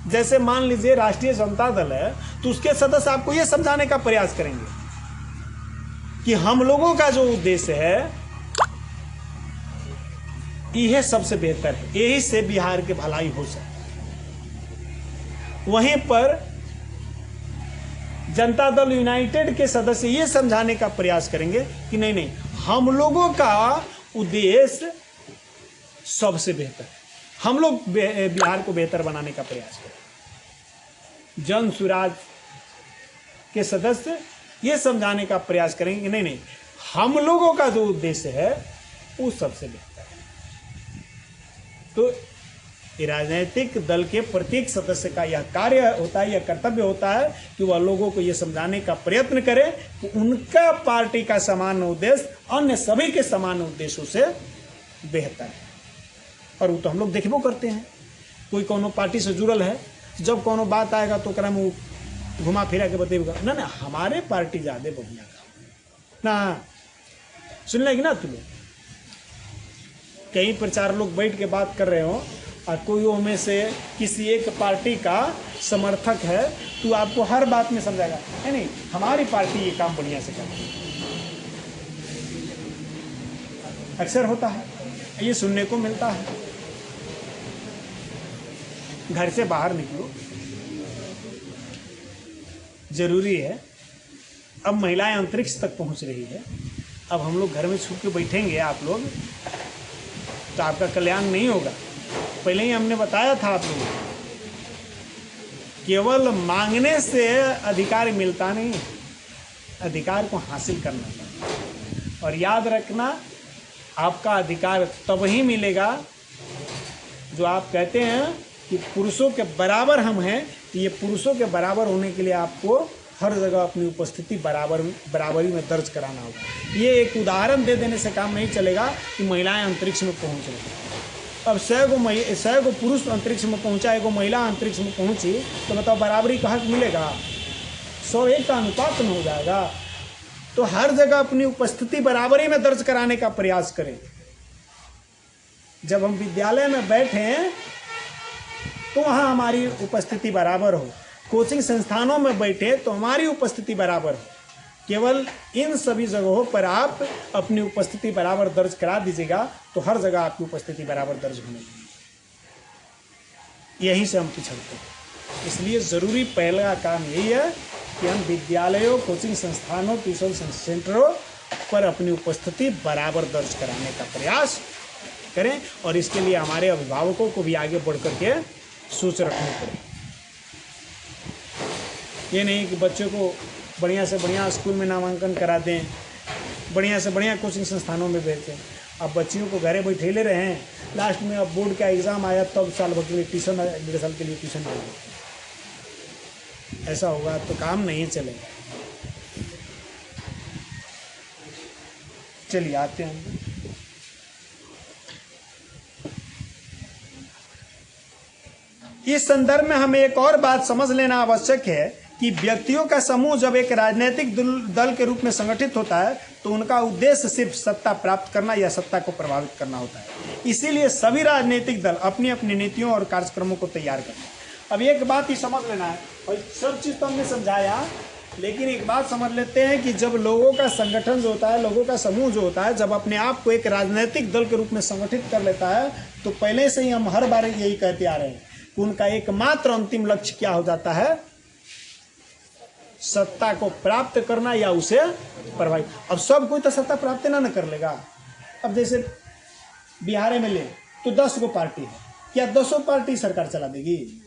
जैसे मान लीजिए राष्ट्रीय जनता दल है तो उसके सदस्य आपको यह समझाने का प्रयास करेंगे कि हम लोगों का जो उद्देश्य है यह सबसे बेहतर है, यही से बिहार की भलाई हो सके। वहीं पर जनता दल यूनाइटेड के सदस्य ये समझाने का प्रयास करेंगे कि नहीं नहीं, हम लोगों का उद्देश्य सबसे बेहतर है, हम लोग बिहार को बेहतर बनाने का प्रयास करें। जन सुराज के सदस्य ये समझाने का प्रयास करेंगे कि नहीं नहीं, हम लोगों का जो उद्देश्य है वो सबसे बेहतर है। तो ये राजनीतिक दल के प्रत्येक सदस्य का यह कार्य होता है, यह कर्तव्य होता है कि वह लोगों को यह समझाने का प्रयत्न करे कि उनका पार्टी का सामान्य उद्देश्य अन्य सभी के सामान्य उद्देश्यों से बेहतर है। और वो तो हम लोग देखबो करते हैं, कोई कोनो पार्टी से जुड़ल है, जब कोनो बात आएगा तो ओकरा में घुमा फिरा के बतेगा ना ना हमारे पार्टी ज़्यादा बढ़िया काम ना। सुन लेगी ना तुम लोग, कई प्रचार लोग बैठ के बात कर रहे हो और कोई उनमें से किसी एक पार्टी का समर्थक है तो आपको हर बात में समझाएगा नहीं हमारी पार्टी ये काम बढ़िया से करती है। अक्सर होता है, ये सुनने को मिलता है। घर से बाहर निकलो, जरूरी है। अब महिलाएं अंतरिक्ष तक पहुंच रही है, अब हम लोग घर में छुप के बैठेंगे आप लोग तो आपका कल्याण नहीं होगा। पहले ही हमने बताया था आप लोगों को, केवल मांगने से अधिकार मिलता नहीं, अधिकार को हासिल करना चाहिए। और याद रखना, आपका अधिकार तब ही मिलेगा जो आप कहते हैं कि पुरुषों के बराबर हम हैं। ये पुरुषों के बराबर होने के लिए आपको हर जगह अपनी उपस्थिति बराबरी में दर्ज कराना होगा। ये एक उदाहरण दे देने से काम नहीं चलेगा कि महिलाएं अंतरिक्ष में पहुंच रही। अब 100 गो पुरुष अंतरिक्ष में पहुंचा, 1 महिला अंतरिक्ष में पहुंची, तो बताओ बराबरी का हक मिलेगा? 100-1 का अनुपात में हो जाएगा। तो हर जगह अपनी उपस्थिति बराबरी में दर्ज कराने का प्रयास करें। जब हम विद्यालय में बैठे तो वहाँ हमारी उपस्थिति बराबर हो, कोचिंग संस्थानों में बैठे तो हमारी उपस्थिति बराबर हो। केवल इन सभी जगहों पर आप अपनी उपस्थिति बराबर दर्ज करा दीजिएगा तो हर जगह आपकी उपस्थिति बराबर दर्ज होने लगेगी। यहीं से हम पिछड़ते हैं। इसलिए ज़रूरी पहला काम यही है कि हम विद्यालयों, कोचिंग संस्थानों, ट्यूशन सेंटरों पर अपनी उपस्थिति बराबर दर्ज कराने का प्रयास करें। और इसके लिए हमारे अभिभावकों को भी आगे बढ़ कर के सोच रखनी पड़े। ये नहीं कि बच्चों को बढ़िया से बढ़िया स्कूल में नामांकन करा दें, बढ़िया से बढ़िया कोचिंग संस्थानों में भेजें। अब बच्चियों को घरे बैठेले रहे हैं, लास्ट में अब बोर्ड का एग्ज़ाम आया तब साल भर के लिए ट्यूशन, 1.5 साल के लिए ट्यूशन दे। ऐसा होगा तो काम नहीं चलेगा। चलिए आते हैं। इस संदर्भ में हमें एक और बात समझ लेना आवश्यक है कि व्यक्तियों का समूह जब एक राजनीतिक दल के रूप में संगठित होता है तो उनका उद्देश्य सिर्फ सत्ता प्राप्त करना या सत्ता को प्रभावित करना होता है। इसीलिए सभी राजनीतिक दल अपनी अपनी नीतियों और कार्यक्रमों को तैयार करते हैं। अब एक बात ही समझ लेना है, और सब चीज़ तो हमने समझाया, लेकिन एक बात समझ लेते हैं कि जब लोगों का संगठन जो होता है, लोगों का समूह जो होता है, जब अपने आप को एक राजनीतिक दल के रूप में संगठित कर लेता है तो पहले से ही हम हर बार यही कहते आ रहे हैं कि उनका एकमात्र अंतिम लक्ष्य क्या हो जाता है? सत्ता को प्राप्त करना या उसे प्रभावित। अब सब कोई तो सत्ता प्राप्त ना कर लेगा। अब जैसे बिहार में ले तो 10 गो पार्टी है, क्या 10 पार्टी सरकार चला देगी?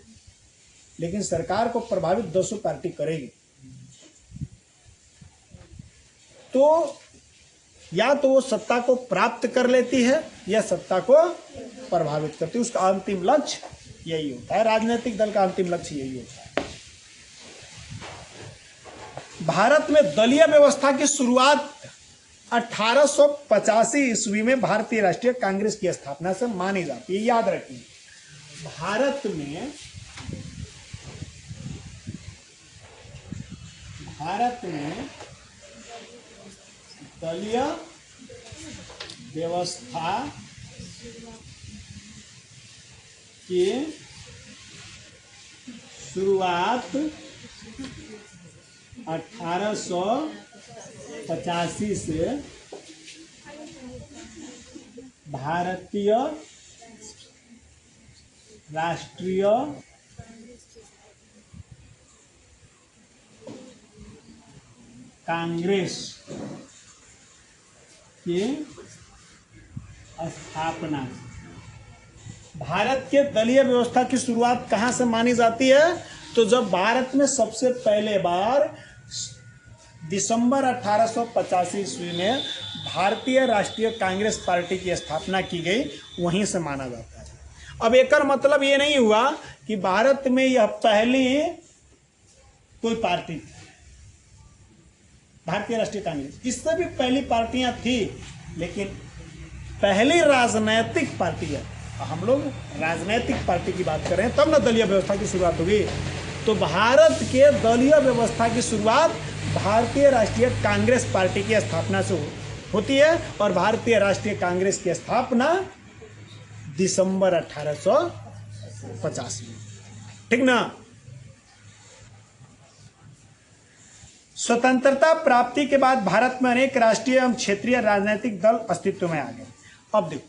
लेकिन सरकार को प्रभावित 10 पार्टी करेगी। तो या तो वो सत्ता को प्राप्त कर लेती है या सत्ता को प्रभावित करती है। उसका अंतिम लक्ष्य यही होता है, राजनीतिक दल का अंतिम लक्ष्य यही होता है। भारत में दलीय व्यवस्था की शुरुआत 1885 ईस्वी में भारतीय राष्ट्रीय कांग्रेस की स्थापना से मानी जाती है। याद रखिए, भारत में दलीय व्यवस्था की शुरुआत 1885 से भारतीय राष्ट्रीय कांग्रेस की स्थापना। भारत के दलीय व्यवस्था की शुरुआत कहाँ से मानी जाती है? तो जब भारत में सबसे पहले बार दिसंबर 1885 ईस्वी में भारतीय राष्ट्रीय कांग्रेस पार्टी की स्थापना की गई, वहीं से माना जाता है। अब एक मतलब ये नहीं हुआ कि भारत में यह पहली कोई पार्टी थी, भारतीय राष्ट्रीय कांग्रेस। इससे भी पहली पार्टियां थी, लेकिन पहली राजनैतिक पार्टी है। हम लोग राजनैतिक पार्टी की बात कर रहे हैं, तब ना दलीय व्यवस्था की शुरुआत होगी। तो भारत के दलीय व्यवस्था की शुरुआत भारतीय राष्ट्रीय कांग्रेस पार्टी की स्थापना से होती है, और भारतीय राष्ट्रीय कांग्रेस की स्थापना दिसंबर 1850 में, ठीक ना। स्वतंत्रता प्राप्ति के बाद भारत में अनेक राष्ट्रीय एवं क्षेत्रीय राजनीतिक दल अस्तित्व में आ गए। अब देखो,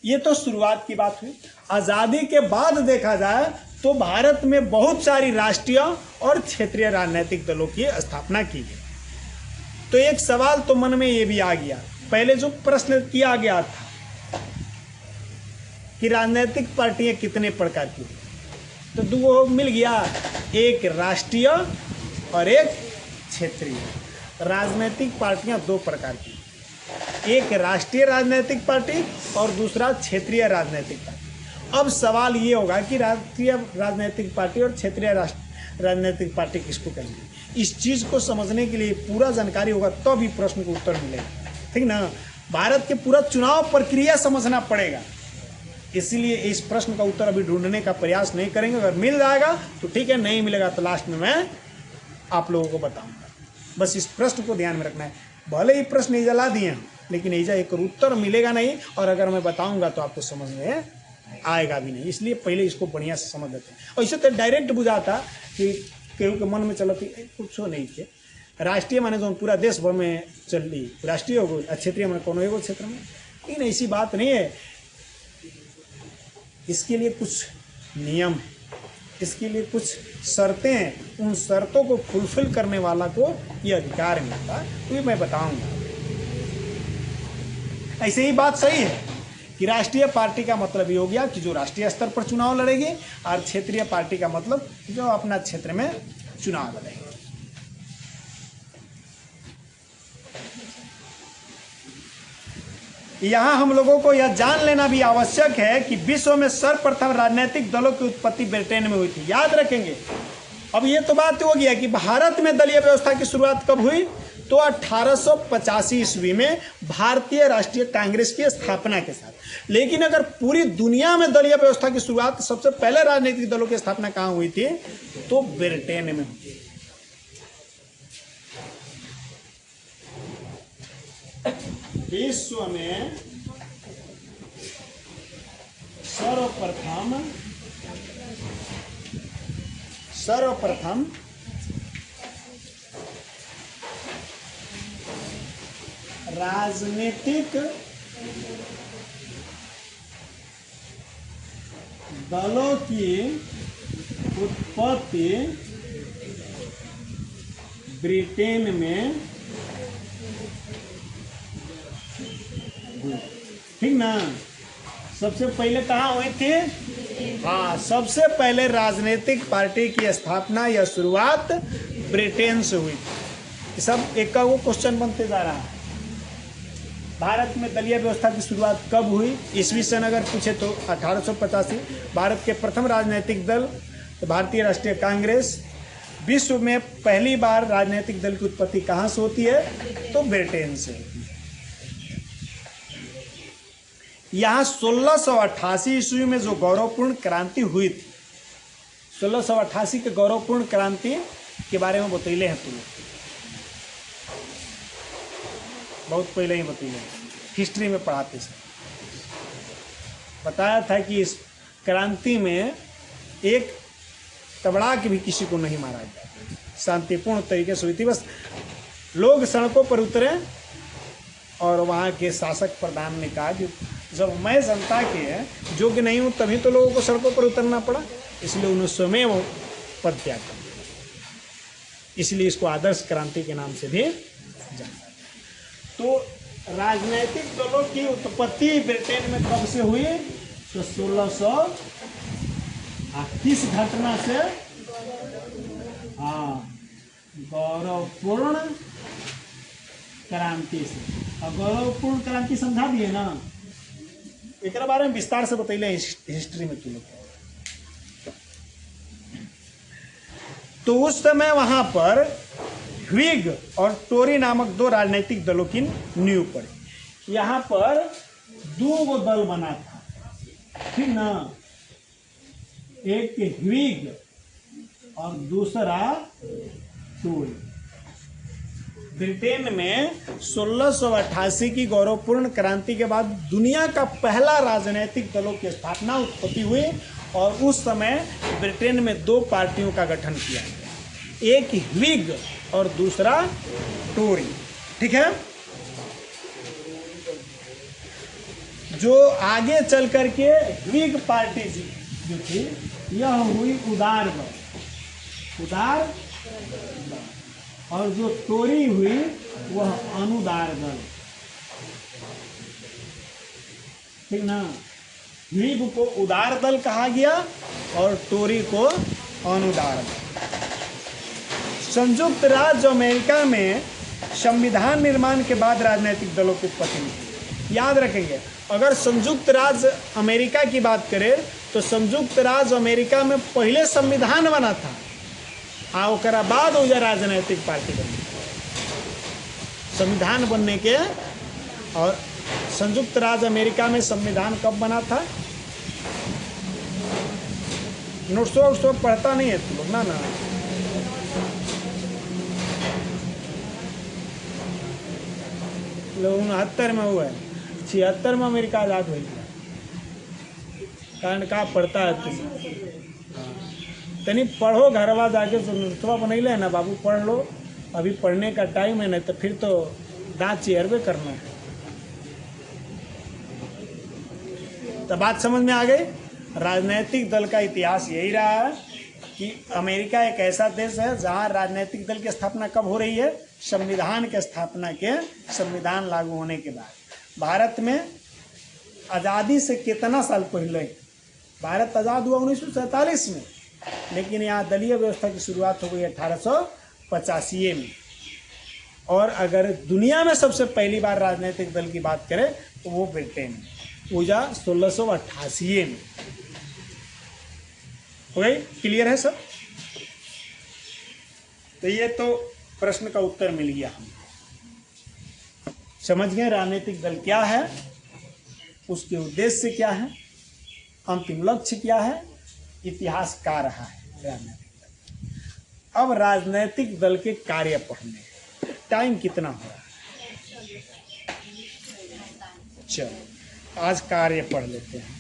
ये तो शुरुआत की बात हुई। आजादी के बाद देखा जाए तो भारत में बहुत सारी राष्ट्रीय और क्षेत्रीय राजनीतिक दलों की स्थापना की गई। तो एक सवाल तो मन में ये भी आ गया, पहले जो प्रश्न किया गया था कि राजनीतिक पार्टियां कितने प्रकार की, तो दो मिल गया, एक राष्ट्रीय और एक क्षेत्रीय। राजनीतिक पार्टियां दो प्रकार की, एक राष्ट्रीय राजनीतिक पार्टी और दूसरा क्षेत्रीय राजनीतिक पार्टी। अब सवाल ये होगा कि राष्ट्रीय राजनीतिक पार्टी और क्षेत्रीय राजनीतिक पार्टी किसको कहेंगे। इस चीज़ को समझने के लिए पूरा जानकारी होगा तब ही प्रश्न को उत्तर मिलेगा, ठीक ना। भारत के पूरा चुनाव प्रक्रिया समझना पड़ेगा, इसीलिए इस प्रश्न का उत्तर अभी ढूंढने का प्रयास नहीं करेंगे। अगर मिल जाएगा तो ठीक है, नहीं मिलेगा तो लास्ट में मैं आप लोगों को बताऊंगा। बस इस प्रश्न को ध्यान में रखना है। भले ही प्रश्न ये जला दिए हैं, लेकिन ऐसा एक उत्तर मिलेगा नहीं, और अगर मैं बताऊंगा तो आपको समझ में आएगा भी नहीं। इसलिए पहले इसको बढ़िया से समझ लेते हैं। और इसे तो डायरेक्ट बुझाता कि केहू के मन में चलती कुछ नहीं के राष्ट्रीय माने जो पूरा देश भर में चल रही, राष्ट्रीय हो गई, क्षेत्रीय माने कोनो एगो क्षेत्र में, लेकिन ऐसी बात नहीं है। इसके लिए कुछ नियम है, इसके लिए कुछ शर्तें हैं, उन शर्तों को फुलफिल करने वाला को ये अधिकार मिलता है, तो ये मैं बताऊंगा। ऐसे ही बात सही है कि राष्ट्रीय पार्टी का मतलब ये हो गया कि जो राष्ट्रीय स्तर पर चुनाव लड़ेगी, और क्षेत्रीय पार्टी का मतलब जो अपना क्षेत्र में चुनाव लड़ेगी। यहाँ हम लोगों को यह जान लेना भी आवश्यक है कि विश्व में सर्वप्रथम राजनीतिक दलों की उत्पत्ति ब्रिटेन में हुई थी। याद रखेंगे। अब ये तो बात हो गया कि भारत में दलीय व्यवस्था की शुरुआत कब हुई, तो 1885 ईस्वी में भारतीय राष्ट्रीय कांग्रेस की स्थापना के साथ। लेकिन अगर पूरी दुनिया में दलीय व्यवस्था की शुरुआत, सबसे पहले राजनीतिक दलों की स्थापना कहाँ हुई थी, तो ब्रिटेन में हुई। विश्व में सर्वप्रथम राजनीतिक दलों की उत्पत्ति ब्रिटेन में, ठीक ना। सबसे पहले कहाँ हुई थी, हाँ, सबसे पहले राजनीतिक पार्टी की स्थापना या शुरुआत ब्रिटेन से हुई थी। सब एक का वो क्वेश्चन बनते जा रहा है। भारत में दलीय व्यवस्था की शुरुआत कब हुई, ईस्वी सन अगर पूछे तो 1885। भारत के प्रथम राजनीतिक दल भारतीय राष्ट्रीय कांग्रेस। विश्व में पहली बार राजनीतिक दल की उत्पत्ति कहाँ से होती है, तो ब्रिटेन से होती है। यहाँ 1688 ईस्वी में जो गौरवपूर्ण क्रांति हुई थी, 1688 के गौरवपूर्ण क्रांति के बारे में बतैले हैं तुम्हें, बहुत पहले ही बतैले, हिस्ट्री में पढ़ाते थे। बताया था कि इस क्रांति में एक तबड़ा के भी किसी को नहीं मारा गया, शांतिपूर्ण तरीके से हुई थी। बस लोग सड़कों पर उतरे और वहाँ के शासक प्रधान ने कहा कि जब मैं जनता के योग्य नहीं हूँ तभी तो लोगों को सड़कों पर उतरना पड़ा, इसलिए उन्होंने स्वयं वो पद त्याग कर दिया। इसलिए इसको आदर्श क्रांति के नाम से भी जाना। तो राजनीतिक दलों की उत्पत्ति ब्रिटेन में कब से हुई, तो 1600 किस घटना से, हाँ, गौरवपूर्ण क्रांति से। और गौरवपूर्ण क्रांति समझा दिए ना, एक बारे में विस्तार से बतैले हिस्ट्री में तुम लोग। तो उस समय वहां पर व्हिग और टोरी नामक दो राजनीतिक दलों की नींव पड़ी। यहाँ पर दो दल बना था, ठीक ना, एक व्हिग और दूसरा टोरी। ब्रिटेन में 1688 की गौरवपूर्ण क्रांति के बाद दुनिया का पहला राजनीतिक दलों की स्थापना उत्पत्ति हुई और उस समय ब्रिटेन में दो पार्टियों का गठन किया गया, एक व्हिग और दूसरा टोरी। ठीक है। जो आगे चल करके व्हिग पार्टी जो थी यह हुई उदार दल, और जो टोरी हुई वह अनुदार दल। ठीक ना। व्हिग को उदार दल कहा गया और टोरी को अनुदार दल। संयुक्त राज्य अमेरिका में संविधान निर्माण के बाद राजनीतिक दलों की उत्पत्ति हुई। याद रखेंगे, अगर संयुक्त राज्य अमेरिका की बात करें तो संयुक्त राज्य अमेरिका में पहले संविधान बना था, ओकरा बाद हो राजनीतिक पार्टी बनी। संविधान बनने के और संयुक्त राज्य अमेरिका में संविधान कब बना था? नोट्स पढ़ता नहीं है तुम लोग ना। 69 में हुआ है, 76 में अमेरिका आजाद हुई। कारण का पढ़ता है तुम? तनी पढ़ो, घरवा जाके नोट्सवा बनैले ना बाबू, पढ़ लो। अभी पढ़ने का टाइम है, नहीं तो फिर तो दांत चेहरबे करना है। तो बात समझ में आ गई। राजनीतिक दल का इतिहास यही रहा है कि अमेरिका एक ऐसा देश है जहां राजनीतिक दल की स्थापना कब हो रही है? संविधान के स्थापना के, संविधान लागू होने के बाद। भारत में आज़ादी से कितना साल पहले भारत आज़ाद हुआ? 1947 में, लेकिन यहाँ दलीय व्यवस्था की शुरुआत हो गई 1885 में। और अगर दुनिया में सबसे पहली बार राजनीतिक दल की बात करें तो वो ब्रिटेन में, पूजा 1688 में हो गई। क्लियर है सब? तो ये तो प्रश्न का उत्तर मिल गया, हम समझ गए राजनीतिक दल क्या है, उसके उद्देश्य क्या है, अंतिम लक्ष्य क्या है, इतिहास का रहा है राजनीतिक दल। अब राजनीतिक दल के कार्य पढ़ने, टाइम कितना हो रहा है? चलो आज कार्य पढ़ लेते हैं।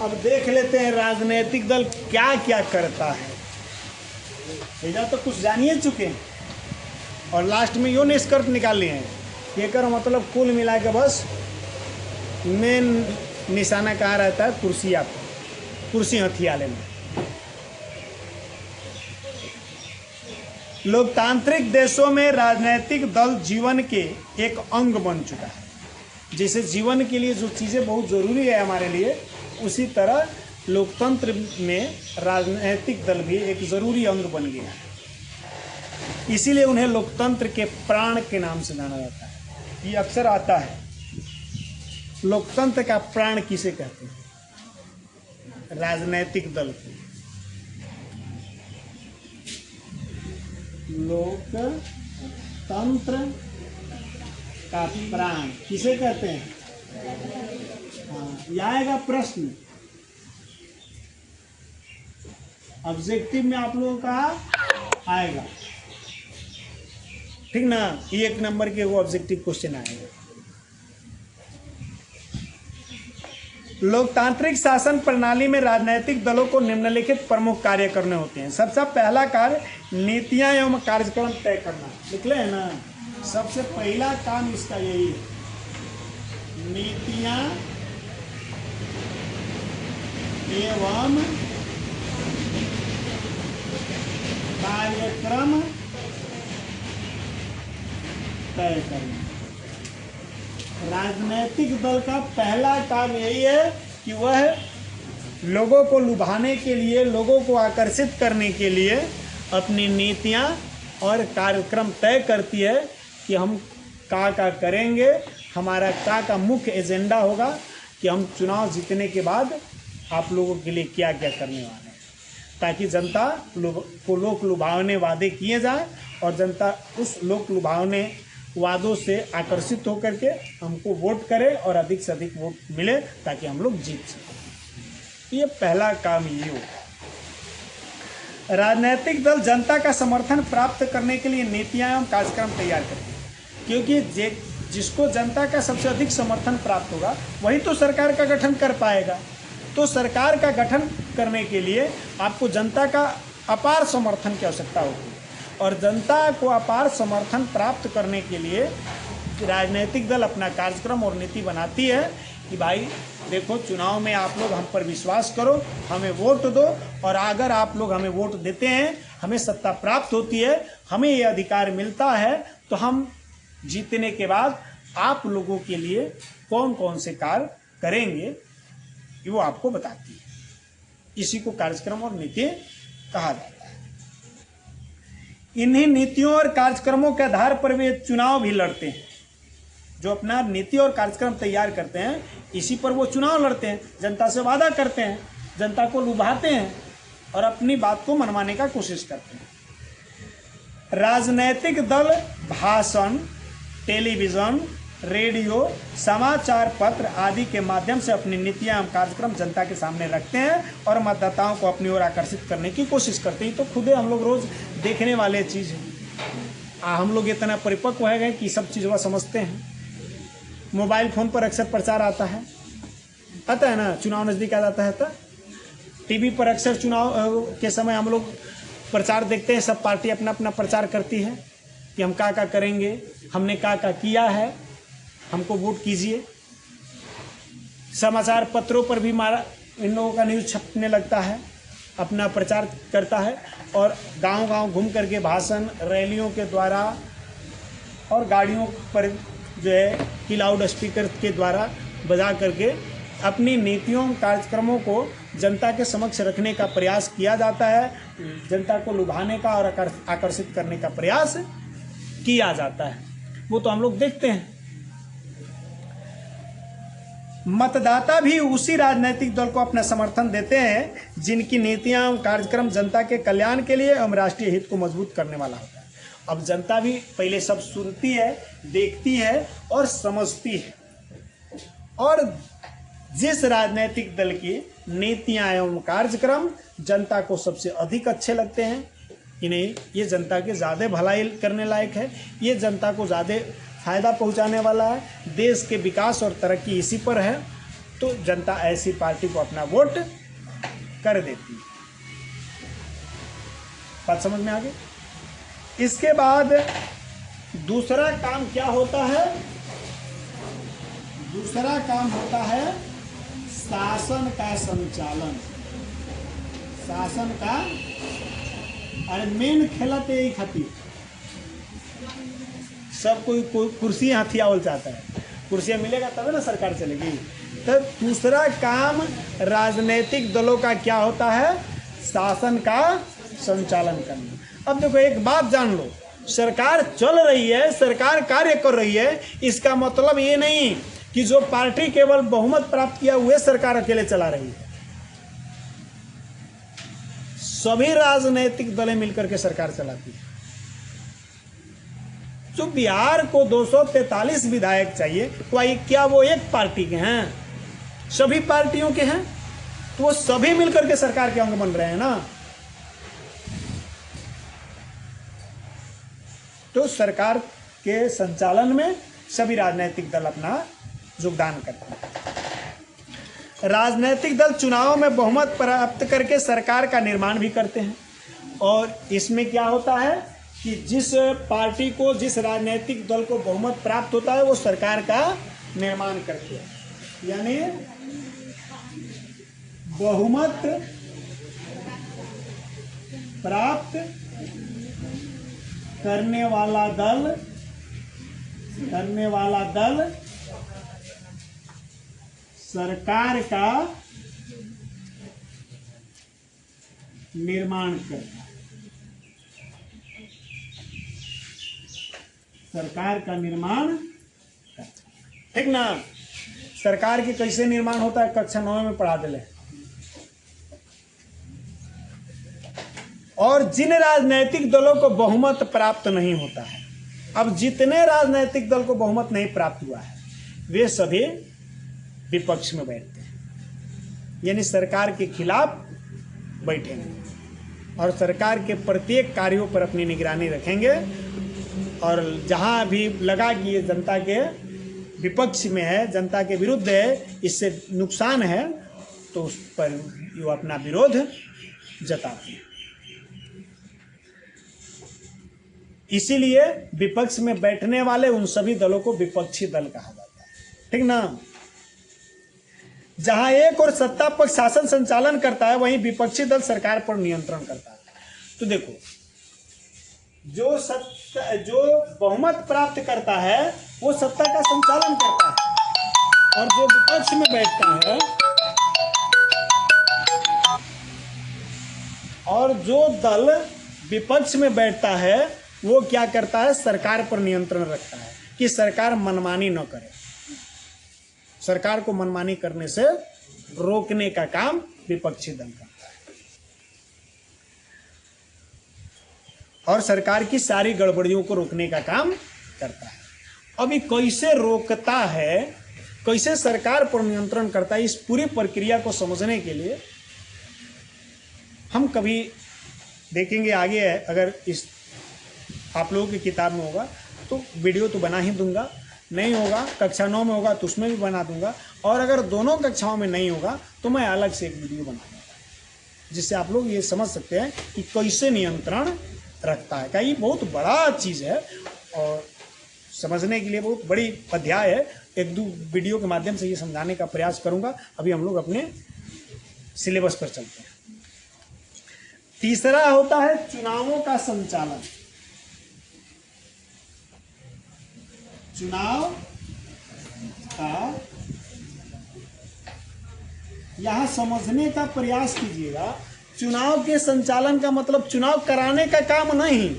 अब देख लेते हैं राजनीतिक दल क्या क्या करता है। ऐसा तो कुछ जान ही चुके हैं और लास्ट में यो निष्कर्ष निकाल लिए हैं। ये कर मतलब कुल मिला के बस मेन निशाना कहाँ रहता है? कुर्सियाँ पर, कुर्सी हथियाले में। लोकतांत्रिक देशों में राजनीतिक दल जीवन के एक अंग बन चुका है। जैसे जीवन के लिए जो चीज़ें बहुत ज़रूरी है हमारे लिए, उसी तरह लोकतंत्र में राजनीतिक दल भी एक ज़रूरी अंग बन गया है। इसीलिए उन्हें लोकतंत्र के प्राण के नाम से जाना जाता है। ये अक्सर आता है, लोकतंत्र का प्राण किसे कहते हैं? राजनीतिक दल को। लोकतंत्र का प्राण किसे कहते हैं? यह आएगा प्रश्न, ऑब्जेक्टिव में आप लोगों का आएगा, ठीक ना। ये 1 नंबर के वो ऑब्जेक्टिव क्वेश्चन आएगा। लोकतांत्रिक शासन प्रणाली में राजनीतिक दलों को निम्नलिखित प्रमुख कार्य करने होते हैं। सबसे पहला कार्य नीतियां एवं कार्यक्रम तय करना। लिख ले है ना, सबसे पहला काम इसका यही है, नीतियां एवं कार्यक्रम तय करना। राजनीतिक दल का पहला काम यही है कि वह लोगों को लुभाने के लिए, लोगों को आकर्षित करने के लिए अपनी नीतियां और कार्यक्रम तय करती है कि हम क्या करेंगे, हमारा क्या मुख्य एजेंडा होगा कि हम चुनाव जीतने के बाद आप लोगों के लिए क्या क्या करने वाले हैं, ताकि जनता को लोक लुभावने वादे किए जाएं और जनता उस लोक लुभावने वादों से आकर्षित होकर के हमको वोट करे और अधिक से अधिक वोट मिले ताकि हम लोग जीत सकें। ये पहला काम ये होगा। राजनीतिक दल जनता का समर्थन प्राप्त करने के लिए नीतियां एवं कार्यक्रम तैयार करते हैं, क्योंकि जिसको जनता का सबसे अधिक समर्थन प्राप्त होगा वही तो सरकार का गठन कर पाएगा। तो सरकार का गठन करने के लिए आपको जनता का अपार समर्थन की आवश्यकता होगी, और जनता को अपार समर्थन प्राप्त करने के लिए राजनीतिक दल अपना कार्यक्रम और नीति बनाती है कि भाई देखो, चुनाव में आप लोग हम पर विश्वास करो, हमें वोट दो, और अगर आप लोग हमें वोट देते हैं, हमें सत्ता प्राप्त होती है, हमें ये अधिकार मिलता है, तो हम जीतने के बाद आप लोगों के लिए कौन कौन से कार्य करेंगे वो आपको बताती है। इसी को कार्यक्रम और नीति कहा जाता है। इन्हीं नीतियों और कार्यक्रमों के आधार पर वे चुनाव भी लड़ते हैं। जो अपना नीति और कार्यक्रम तैयार करते हैं, इसी पर वो चुनाव लड़ते हैं, जनता से वादा करते हैं, जनता को लुभाते हैं और अपनी बात को मनवाने का कोशिश करते हैं। राजनीतिक दल भाषण, टेलीविजन, रेडियो, समाचार पत्र आदि के माध्यम से अपनी नीतियां एवं कार्यक्रम जनता के सामने रखते हैं और मतदाताओं को अपनी ओर आकर्षित करने की कोशिश करते हैं। तो खुदे हम लोग रोज देखने वाले चीज़ है। हम लोग इतना परिपक्व है गए कि सब चीज़ वह समझते हैं। मोबाइल फ़ोन पर अक्सर प्रचार आता है ना, चुनाव नज़दीक आ जाता है तो टीवी पर अक्सर चुनाव के समय हम लोग प्रचार देखते हैं। सब पार्टी अपना अपना प्रचार करती है कि हम क्या करेंगे, हमने क्या किया है, हमको वोट कीजिए। समाचार पत्रों पर भी इन लोगों का न्यूज़ छपने लगता है, अपना प्रचार करता है, और गांव-गांव घूम करके भाषण, रैलियों के द्वारा और गाड़ियों पर जो है कि लाउड स्पीकर के द्वारा बजा करके अपनी नीतियों कार्यक्रमों को जनता के समक्ष रखने का प्रयास किया जाता है। जनता को लुभाने का और आकर्षित करने का प्रयास किया जाता है। वो तो हम लोग देखते हैं। मतदाता भी उसी राजनीतिक दल को अपना समर्थन देते हैं जिनकी नीतियां एवं कार्यक्रम जनता के कल्याण के लिए एवं राष्ट्रीय हित को मजबूत करने वाला होता है। अब जनता भी पहले सब सुनती है, देखती है और समझती है, और जिस राजनीतिक दल की नीतियां एवं कार्यक्रम जनता को सबसे अधिक अच्छे लगते हैं कि नहीं, ये जनता के ज़्यादा भलाई करने लायक है, ये जनता को ज़्यादा फायदा पहुंचाने वाला है, देश के विकास और तरक्की इसी पर है, तो जनता ऐसी पार्टी को अपना वोट कर देती है। बात समझ में आ गई? इसके बाद दूसरा काम क्या होता है? दूसरा काम होता है शासन का संचालन। शासन का अरे मेन खेला तो यही खातिर सब कोई कुर्सी हथियावल चाहता है, कुर्सियाँ मिलेगा तब ना सरकार चलेगी। तो दूसरा काम राजनीतिक दलों का क्या होता है? शासन का संचालन करना। अब देखो एक बात जान लो, सरकार चल रही है, सरकार कार्य कर रही है, इसका मतलब ये नहीं कि जो पार्टी केवल बहुमत प्राप्त किया हुए सरकार अकेले चला रही है। सभी राजनीतिक दलें मिलकर के सरकार चलाती है। जो बिहार को 243 विधायक चाहिए, क्या वो एक पार्टी के हैं? सभी पार्टियों के हैं, तो वो सभी मिलकर के सरकार के अंग बन रहे हैं ना। तो सरकार के संचालन में सभी राजनीतिक दल अपना योगदान करते हैं। राजनीतिक दल चुनाव में बहुमत प्राप्त करके सरकार का निर्माण भी करते हैं, और इसमें क्या होता है कि जिस पार्टी को, जिस राजनीतिक दल को बहुमत प्राप्त होता है वो सरकार का निर्माण करते हैं। यानी बहुमत प्राप्त करने वाला दल करने वाला दल सरकार का निर्माण करता है। सरकार का निर्माण करता है, ठीक ना। सरकार की कैसे निर्माण होता है कक्षा 9 में पढ़ा दिले। और जिन राजनैतिक दलों को बहुमत प्राप्त नहीं होता है, अब जितने राजनैतिक दल को बहुमत नहीं प्राप्त हुआ है वे सभी विपक्ष में बैठते हैं, यानी सरकार के खिलाफ बैठेंगे और सरकार के प्रत्येक कार्यों पर अपनी निगरानी रखेंगे। और जहां भी लगा कि ये जनता के विपक्ष में है, जनता के विरुद्ध है, इससे नुकसान है, तो उस पर वो अपना विरोध जताते हैं। इसीलिए विपक्ष में बैठने वाले उन सभी दलों को विपक्षी दल कहा जाता है, ठीक ना। जहां एक और सत्ता पक्ष शासन संचालन करता है, वहीं विपक्षी दल सरकार पर नियंत्रण करता है। तो देखो, जो बहुमत प्राप्त करता है वो सत्ता का संचालन करता है, और जो विपक्ष में बैठता है, और जो दल विपक्ष में बैठता है वो क्या करता है, सरकार पर नियंत्रण रखता है कि सरकार मनमानी न करे। सरकार को मनमानी करने से रोकने का काम विपक्षी दल करता है, और सरकार की सारी गड़बड़ियों को रोकने का काम करता है। अभी कैसे रोकता है, कैसे सरकार पर नियंत्रण करता है, इस पूरी प्रक्रिया को समझने के लिए हम कभी देखेंगे आगे। अगर इस आप लोगों की किताब में होगा तो वीडियो तो बना ही दूंगा, नहीं होगा कक्षा 9 में होगा तो उसमें भी बना दूंगा, और अगर दोनों कक्षाओं में नहीं होगा तो मैं अलग से एक वीडियो बना दूंगा, जिससे आप लोग ये समझ सकते हैं कि कैसे नियंत्रण रखता है। क्या ये बहुत बड़ा चीज़ है और समझने के लिए बहुत बड़ी अध्याय है। एक दो वीडियो के माध्यम से ये समझाने का प्रयास करूंगा। अभी हम लोग अपने सिलेबस पर चलते हैं। तीसरा होता है चुनावों का संचालन। चुनाव का यहां समझने का प्रयास कीजिएगा। चुनाव के संचालन का मतलब चुनाव कराने का काम नहीं,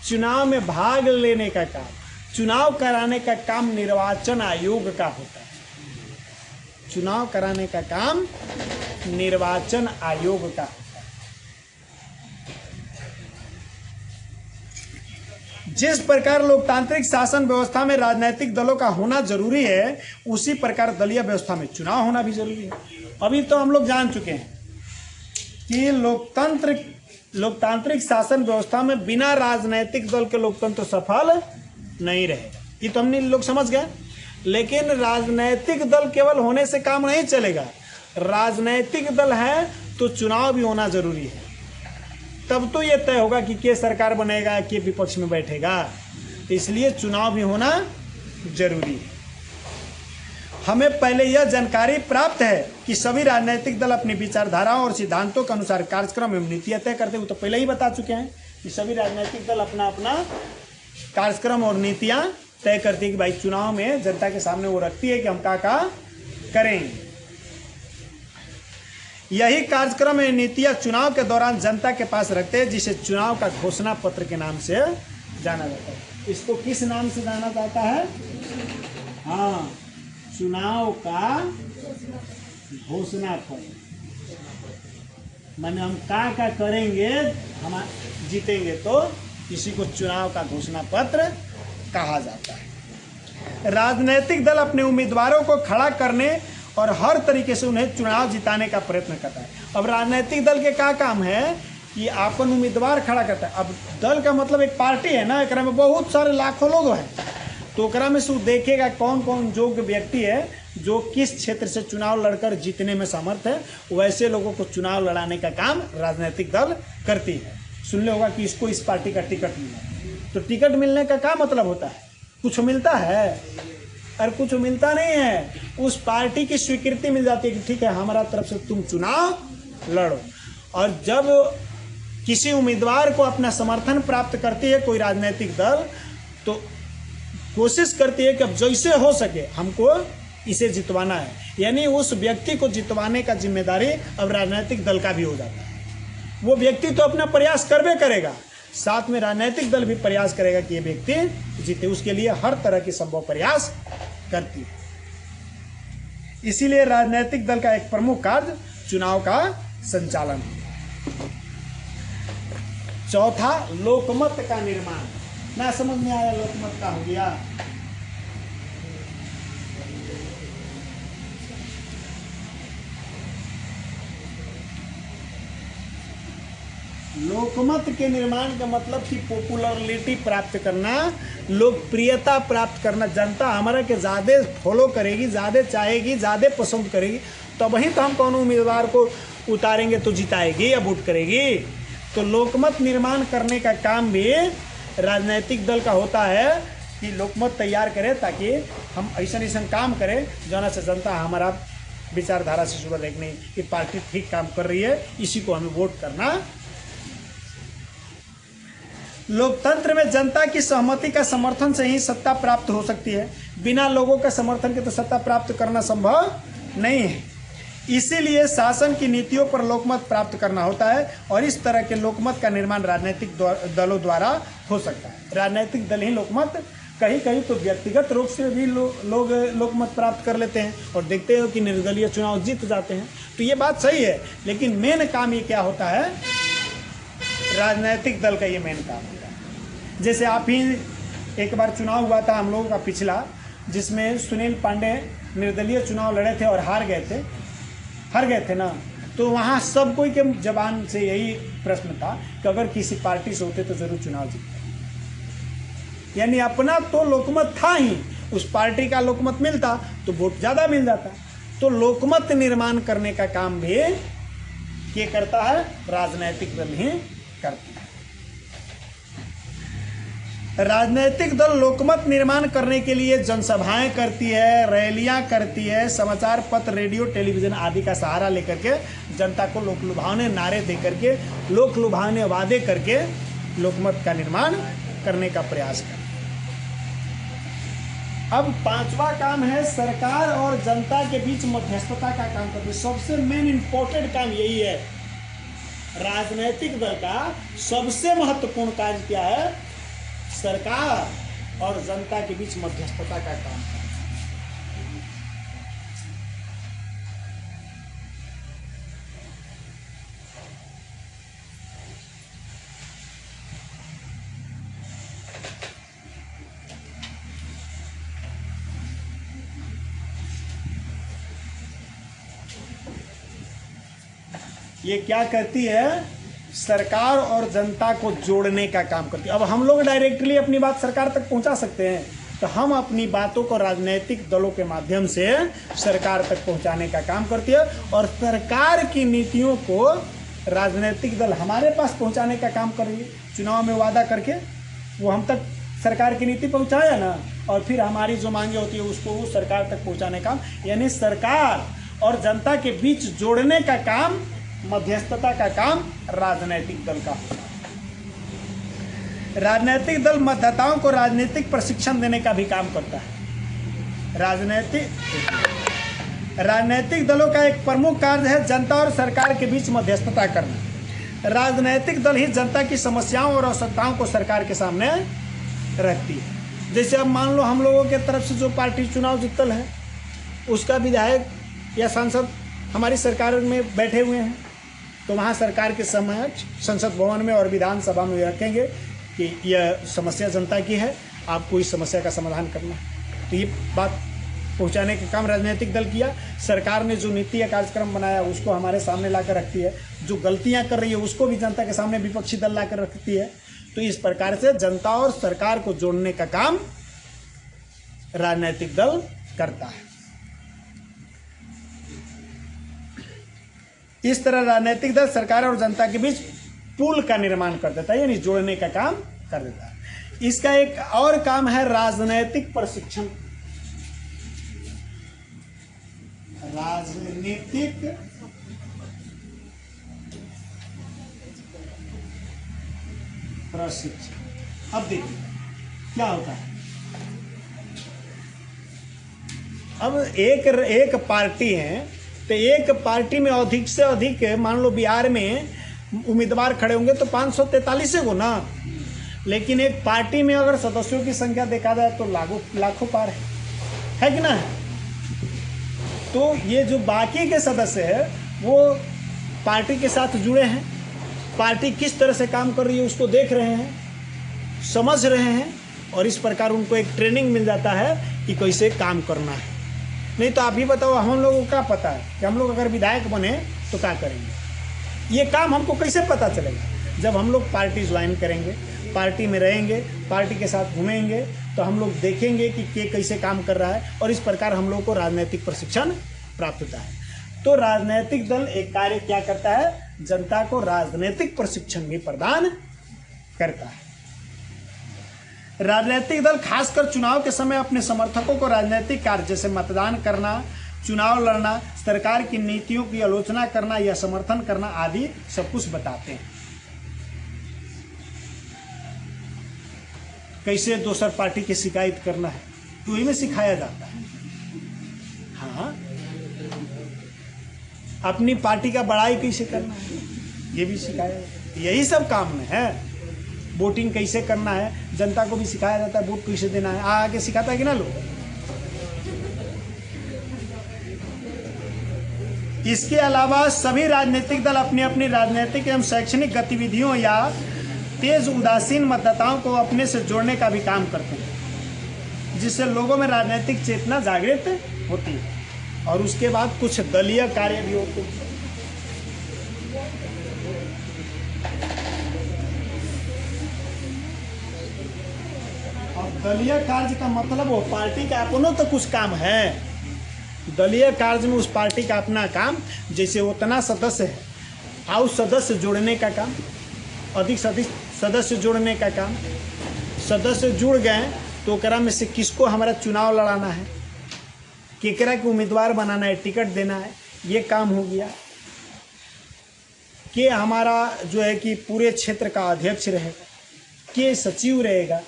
चुनाव में भाग लेने का काम। चुनाव कराने का काम निर्वाचन आयोग का होता है। चुनाव कराने का काम निर्वाचन आयोग का होता है। जिस प्रकार लोकतांत्रिक शासन व्यवस्था में राजनीतिक दलों का होना जरूरी है, उसी प्रकार दलीय व्यवस्था में चुनाव होना भी जरूरी है। अभी तो हम लोग जान चुके हैं कि लोकतांत्रिक शासन व्यवस्था में बिना राजनीतिक दल के लोकतंत्र सफल नहीं रहेगा। ये तो हमने लोग समझ गए। लेकिन राजनीतिक दल केवल होने से काम नहीं चलेगा। राजनीतिक दल है तो चुनाव भी होना जरूरी है, तब तो ये तय होगा कि के सरकार बनेगा, के विपक्ष में बैठेगा। इसलिए चुनाव भी होना जरूरी है। हमें पहले यह जानकारी प्राप्त है कि सभी राजनीतिक दल अपनी विचारधाराओं और सिद्धांतों के अनुसार कार्यक्रम एवं नीतियां तय करते हैं। तो पहले ही बता चुके हैं कि सभी राजनीतिक दल अपना अपना कार्यक्रम और नीतियां तय करती है कि भाई चुनाव में जनता के सामने वो रखती है कि हम क्या करेंगे। यही कार्यक्रम एवं नीतियां चुनाव के दौरान जनता के पास रखते हैं, जिसे चुनाव का घोषणा पत्र के नाम से जाना जाता है। इसको किस नाम से जाना जाता है? हाँ, चुनाव का घोषणा पत्र। माने हम क्या करेंगे, हम जीतेंगे तो इसी को चुनाव का घोषणा पत्र कहा जाता है। राजनीतिक दल अपने उम्मीदवारों को खड़ा करने और हर तरीके से उन्हें चुनाव जिताने का प्रयत्न करता है। अब राजनीतिक दल के क्या काम है कि अपन उम्मीदवार खड़ा करता है। अब दल का मतलब एक पार्टी है ना, एकरा में बहुत सारे लाखों लोग हैं, तो ओकरा में से देखेगा कौन कौन योग्य व्यक्ति है जो किस क्षेत्र से चुनाव लड़कर जीतने में समर्थ है। वैसे लोगों को चुनाव लड़ाने का काम राजनीतिक दल करती है। सुन ले होगा कि इसको इस पार्टी का टिकट मिला, तो टिकट मिलने का क्या मतलब होता है? कुछ मिलता है और कुछ मिलता नहीं है। उस पार्टी की स्वीकृति मिल जाती है कि ठीक है, हमारा तरफ से तुम चुनाव लड़ो। और जब किसी उम्मीदवार को अपना समर्थन प्राप्त करती है कोई राजनीतिक दल, तो कोशिश करती है कि अब जैसे हो सके हमको इसे जितवाना है, यानी उस व्यक्ति को जितवाने का जिम्मेदारी अब राजनीतिक दल का भी हो जाता है। वो व्यक्ति तो अपना प्रयास करबे करेगा, साथ में राजनीतिक दल भी प्रयास करेगा कि ये व्यक्ति जीते, उसके लिए हर तरह की संभव प्रयास करती है। इसीलिए राजनीतिक दल का एक प्रमुख कार्य चुनाव का संचालन है। चौथा, लोकमत का निर्माण। ना समझ में आया, लोकमत का हो गया। लोकमत के निर्माण का मतलब कि पॉपुलरिटी प्राप्त करना, लोकप्रियता प्राप्त करना। जनता हमारा के ज़्यादा फॉलो करेगी, ज़्यादा चाहेगी, ज़्यादा पसंद करेगी, तो वहीं तो हम कौन उम्मीदवार को उतारेंगे तो जिताएगी या वोट करेगी। तो लोकमत निर्माण करने का काम भी राजनीतिक दल का होता है कि लोकमत तैयार करे, ताकि हम ऐसा काम करें जना से जनता हमारा विचारधारा से जुड़ा देखने कि पार्टी ठीक काम कर रही है, इसी को हमें वोट करना। लोकतंत्र में जनता की सहमति का समर्थन से ही सत्ता प्राप्त हो सकती है। बिना लोगों का समर्थन के तो सत्ता प्राप्त करना संभव नहीं है। इसीलिए शासन की नीतियों पर लोकमत प्राप्त करना होता है, और इस तरह के लोकमत का निर्माण राजनीतिक दलों द्वारा हो सकता है। राजनीतिक दल ही लोकमत, कहीं कहीं तो व्यक्तिगत रूप से भी लोग लोकमत प्राप्त कर लेते हैं और देखते हो कि निर्दलीय चुनाव जीत जाते हैं। तो ये बात सही है, लेकिन मेन काम ये क्या होता है, राजनीतिक दल का ये मेन काम होता है। जैसे आप ही एक बार चुनाव हुआ था हम लोगों का पिछला, जिसमें सुनील पांडे निर्दलीय चुनाव लड़े थे और हार गए थे ना। तो वहाँ सब कोई के जबान से यही प्रश्न था कि अगर किसी पार्टी से होते तो जरूर चुनाव जीतते। यानी अपना तो लोकमत था ही, उस पार्टी का लोकमत मिलता तो वोट ज़्यादा मिल जाता। तो लोकमत निर्माण करने का काम भी ये करता है, राजनीतिक दल ही करता है। राजनीतिक दल लोकमत निर्माण करने के लिए जनसभाएं करती है, रैलियां करती है, समाचार पत्र, रेडियो, टेलीविजन आदि का सहारा लेकर के जनता को लोक लुभावने नारे दे करके, लोक लुभावने वादे करके लोकमत का निर्माण करने का प्रयास करती है। अब पांचवा काम है सरकार और जनता के बीच मध्यस्थता का काम करती है। सबसे मेन इंपॉर्टेंट काम यही है। राजनीतिक दल का सबसे महत्वपूर्ण कार्य क्या है, सरकार और जनता के बीच मध्यस्थता का काम है। ये क्या करती है, सरकार और जनता को जोड़ने का काम करती है। अब हम लोग डायरेक्टली अपनी बात सरकार तक पहुंचा सकते हैं, तो हम अपनी बातों को राजनीतिक दलों के माध्यम से सरकार तक पहुंचाने का काम करती है, और सरकार की नीतियों को राजनीतिक दल हमारे पास पहुंचाने का काम कर रही है। चुनाव में वादा करके वो हम तक सरकार की नीति पहुंचाया ना, और फिर हमारी जो मांगे होती है उसको वो सरकार तक पहुंचाने का काम, यानी सरकार और जनता के बीच जोड़ने का काम, मध्यस्थता का काम राजनीतिक दल का होता है। राजनीतिक दल मतदाताओं को राजनीतिक प्रशिक्षण देने का भी काम करता है। राजनीतिक दलों का एक प्रमुख कार्य है जनता और सरकार के बीच मध्यस्थता करना। राजनीतिक दल ही जनता की समस्याओं और आवश्यकताओं को सरकार के सामने रखती है। जैसे अब मान लो हम लोगों के तरफ से जो पार्टी चुनाव जीतल है, उसका विधायक या सांसद हमारी सरकार में बैठे हुए हैं, तो वहाँ सरकार के समक्ष संसद भवन में और विधानसभा में रखेंगे कि यह समस्या जनता की है, आपको इस समस्या का समाधान करना है। तो ये बात पहुँचाने का काम राजनीतिक दल किया। सरकार ने जो नीति या कार्यक्रम बनाया उसको हमारे सामने ला कर रखती है, जो गलतियाँ कर रही है उसको भी जनता के सामने विपक्षी दल ला कर रखती है। तो इस प्रकार से जनता और सरकार को जोड़ने का काम राजनीतिक दल करता है। इस तरह राजनीतिक दल सरकार और जनता के बीच पुल का निर्माण कर देता है, यानी जोड़ने का काम कर देता है। इसका एक और काम है राजनीतिक प्रशिक्षण। राजनीतिक प्रशिक्षण। अब देखिए क्या होता है, अब एक पार्टी है, तो एक पार्टी में अधिक से अधिक मान लो बिहार में उम्मीदवार खड़े होंगे तो 543 गो ना, लेकिन एक पार्टी में अगर सदस्यों की संख्या देखा जाए तो लाखों पार है कि ना है। तो ये जो बाकी के सदस्य है वो पार्टी के साथ जुड़े हैं, पार्टी किस तरह से काम कर रही है उसको देख रहे हैं, समझ रहे हैं, और इस प्रकार उनको एक ट्रेनिंग मिल जाता है कि कैसे काम करना है। नहीं तो आप ही बताओ, हम लोगों को क्या पता है कि हम लोग अगर विधायक बने तो क्या करेंगे? ये काम हमको कैसे पता चलेगा? जब हम लोग पार्टी ज्वाइन करेंगे, पार्टी में रहेंगे, पार्टी के साथ घूमेंगे, तो हम लोग देखेंगे कि के कैसे काम कर रहा है, और इस प्रकार हम लोग को राजनीतिक प्रशिक्षण प्राप्त होता है। तो राजनीतिक दल एक कार्य क्या करता है? जनता को राजनीतिक प्रशिक्षण भी प्रदान करता है। राजनीतिक दल खासकर चुनाव के समय अपने समर्थकों को राजनीतिक कार्य जैसे मतदान करना, चुनाव लड़ना, सरकार की नीतियों की आलोचना करना या समर्थन करना आदि सब कुछ बताते हैं। कैसे दूसर पार्टी की शिकायत करना है तो वही में सिखाया जाता है। हाँ, अपनी पार्टी का बड़ाई कैसे करना है ये भी सिखाया जाता है। यही सब काम में है। वोटिंग कैसे करना है जनता को भी सिखाया जाता है, वोट कैसे देना है आगे सिखाता है कि ना लोग। इसके अलावा सभी राजनीतिक दल अपनी अपनी राजनीतिक एवं शैक्षणिक गतिविधियों या तेज उदासीन मतदाताओं को अपने से जोड़ने का भी काम करते हैं, जिससे लोगों में राजनीतिक चेतना जागृत होती है। और उसके बाद कुछ दलीय कार्य भी होते हैं। और दलीय कार्य का मतलब वो पार्टी का अपनों तो कुछ काम है। दलीय कार्य में उस पार्टी का अपना काम, जैसे उतना सदस्य है और सदस्य जोड़ने का काम, अधिक से अधिक सदस्य जोड़ने का काम। सदस्य जुड़ गए तो ओकरा में से किसको हमारा चुनाव लड़ाना है, केकरा के उम्मीदवार बनाना है, टिकट देना है, ये काम हो गया। के हमारा जो है कि पूरे क्षेत्र का अध्यक्ष रहेगा, के सचिव रहेगा,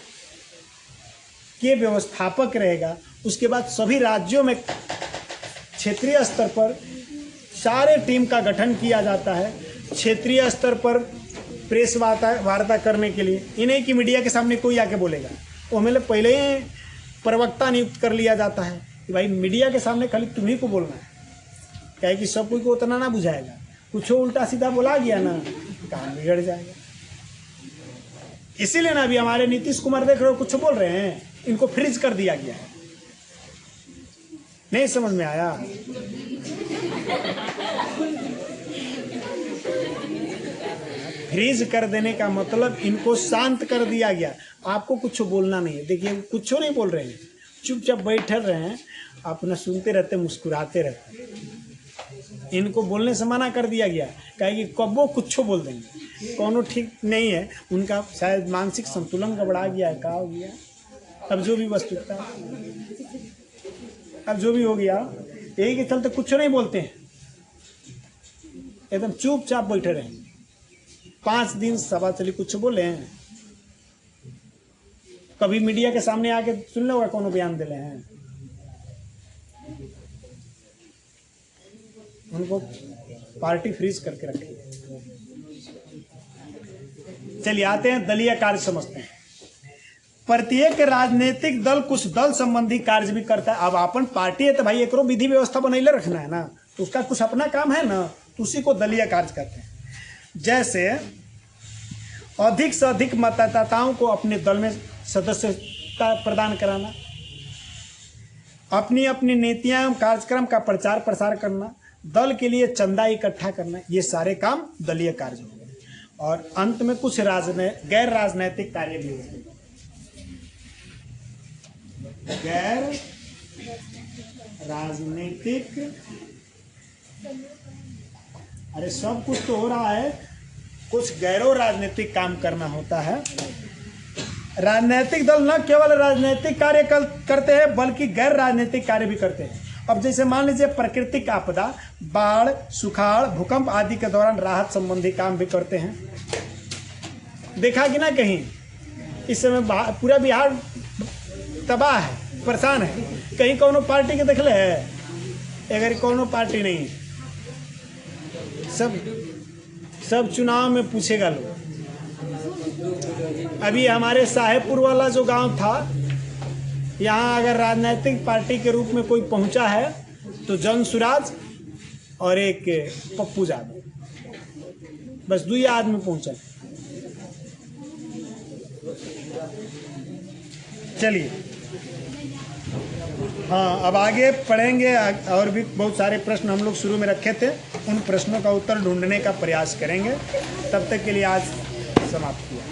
के व्यवस्थापक रहेगा। उसके बाद सभी राज्यों में क्षेत्रीय स्तर पर सारे टीम का गठन किया जाता है। क्षेत्रीय स्तर पर प्रेस वार्ता करने के लिए इन्हें कि मीडिया के सामने कोई आके बोलेगा, वो हमें पहले ही प्रवक्ता नियुक्त कर लिया जाता है कि भाई मीडिया के सामने खाली तुम्ही को बोलना है, क्या है कि सब कोई को उतना ना बुझाएगा। कुछ उल्टा सीधा बोला गया ना, काम बिगड़ जाएगा। इसीलिए ना अभी हमारे नीतीश कुमार देख रहे हो कुछ बोल रहे हैं, इनको फ्रीज कर दिया गया है। नहीं समझ में आया? फ्रीज कर देने का मतलब इनको शांत कर दिया गया। आपको कुछ बोलना नहीं है। देखिए कुछ नहीं बोल रहे हैं, चुपचाप बैठे रहे हैं, अपना सुनते रहते, मुस्कुराते रहते। इनको बोलने से मना कर दिया गया, कहे कि कब वो कुछ बोल देंगे, कोनो ठीक नहीं है। उनका शायद मानसिक संतुलन गड़बड़ा गया है, क्या हो गया। अब जो भी वस्तुता, अब जो भी हो गया, यही के चलते कुछ नहीं बोलते हैं, एकदम चुपचाप बैठे रहे। 5 दिन सभा चली, कुछ बोले हैं? कभी मीडिया के सामने आके सुन लो कौन बयान दे रहे हैं? उनको पार्टी फ्रीज करके रखी। चलिए आते हैं दलीय कार्य समझते हैं। प्रत्येक राजनीतिक दल कुछ दल संबंधी कार्य भी करता है। अब अपन पार्टी है तो भाई एक विधि व्यवस्था बनैले रखना है ना, तो उसका कुछ अपना काम है ना, तो उसी को दलीय कार्य कहते हैं। जैसे अधिक से अधिक मतदाताओं को अपने दल में सदस्यता प्रदान कराना, अपनी अपनी नीतियां एवं कार्यक्रम का प्रचार प्रसार करना, दल के लिए चंदा इकट्ठा करना, ये सारे काम दलीय कार्य हो गए। और अंत में कुछ गैर राजनैतिक कार्य भी होते हैं। गैर राजनीतिक, अरे सब कुछ तो हो रहा है, कुछ गैरो राजनीतिक काम करना होता है। राजनीतिक दल न केवल राजनीतिक कार्य करते हैं बल्कि गैर राजनीतिक कार्य भी करते हैं। अब जैसे मान लीजिए प्राकृतिक आपदा, बाढ़, सुखाड़, भूकंप आदि के दौरान राहत संबंधी काम भी करते हैं। देखा कि ना कहीं इस समय पूरा बिहार तबाह है, परेशान है, कहीं कोनो पार्टी के देखले है? अगर कोनो पार्टी नहीं, सब चुनाव में पूछेगा लोग। अभी हमारे साहेबपुर वाला जो गांव था, यहाँ अगर राजनीतिक पार्टी के रूप में कोई पहुंचा है तो जन सुराज और एक पप्पू यादव, बस 2 आदमी पहुंचा। चलिए, हाँ, अब आगे पढ़ेंगे। और भी बहुत सारे प्रश्न हम लोग शुरू में रखे थे, उन प्रश्नों का उत्तर ढूंढने का प्रयास करेंगे। तब तक के लिए आज समाप्त किया।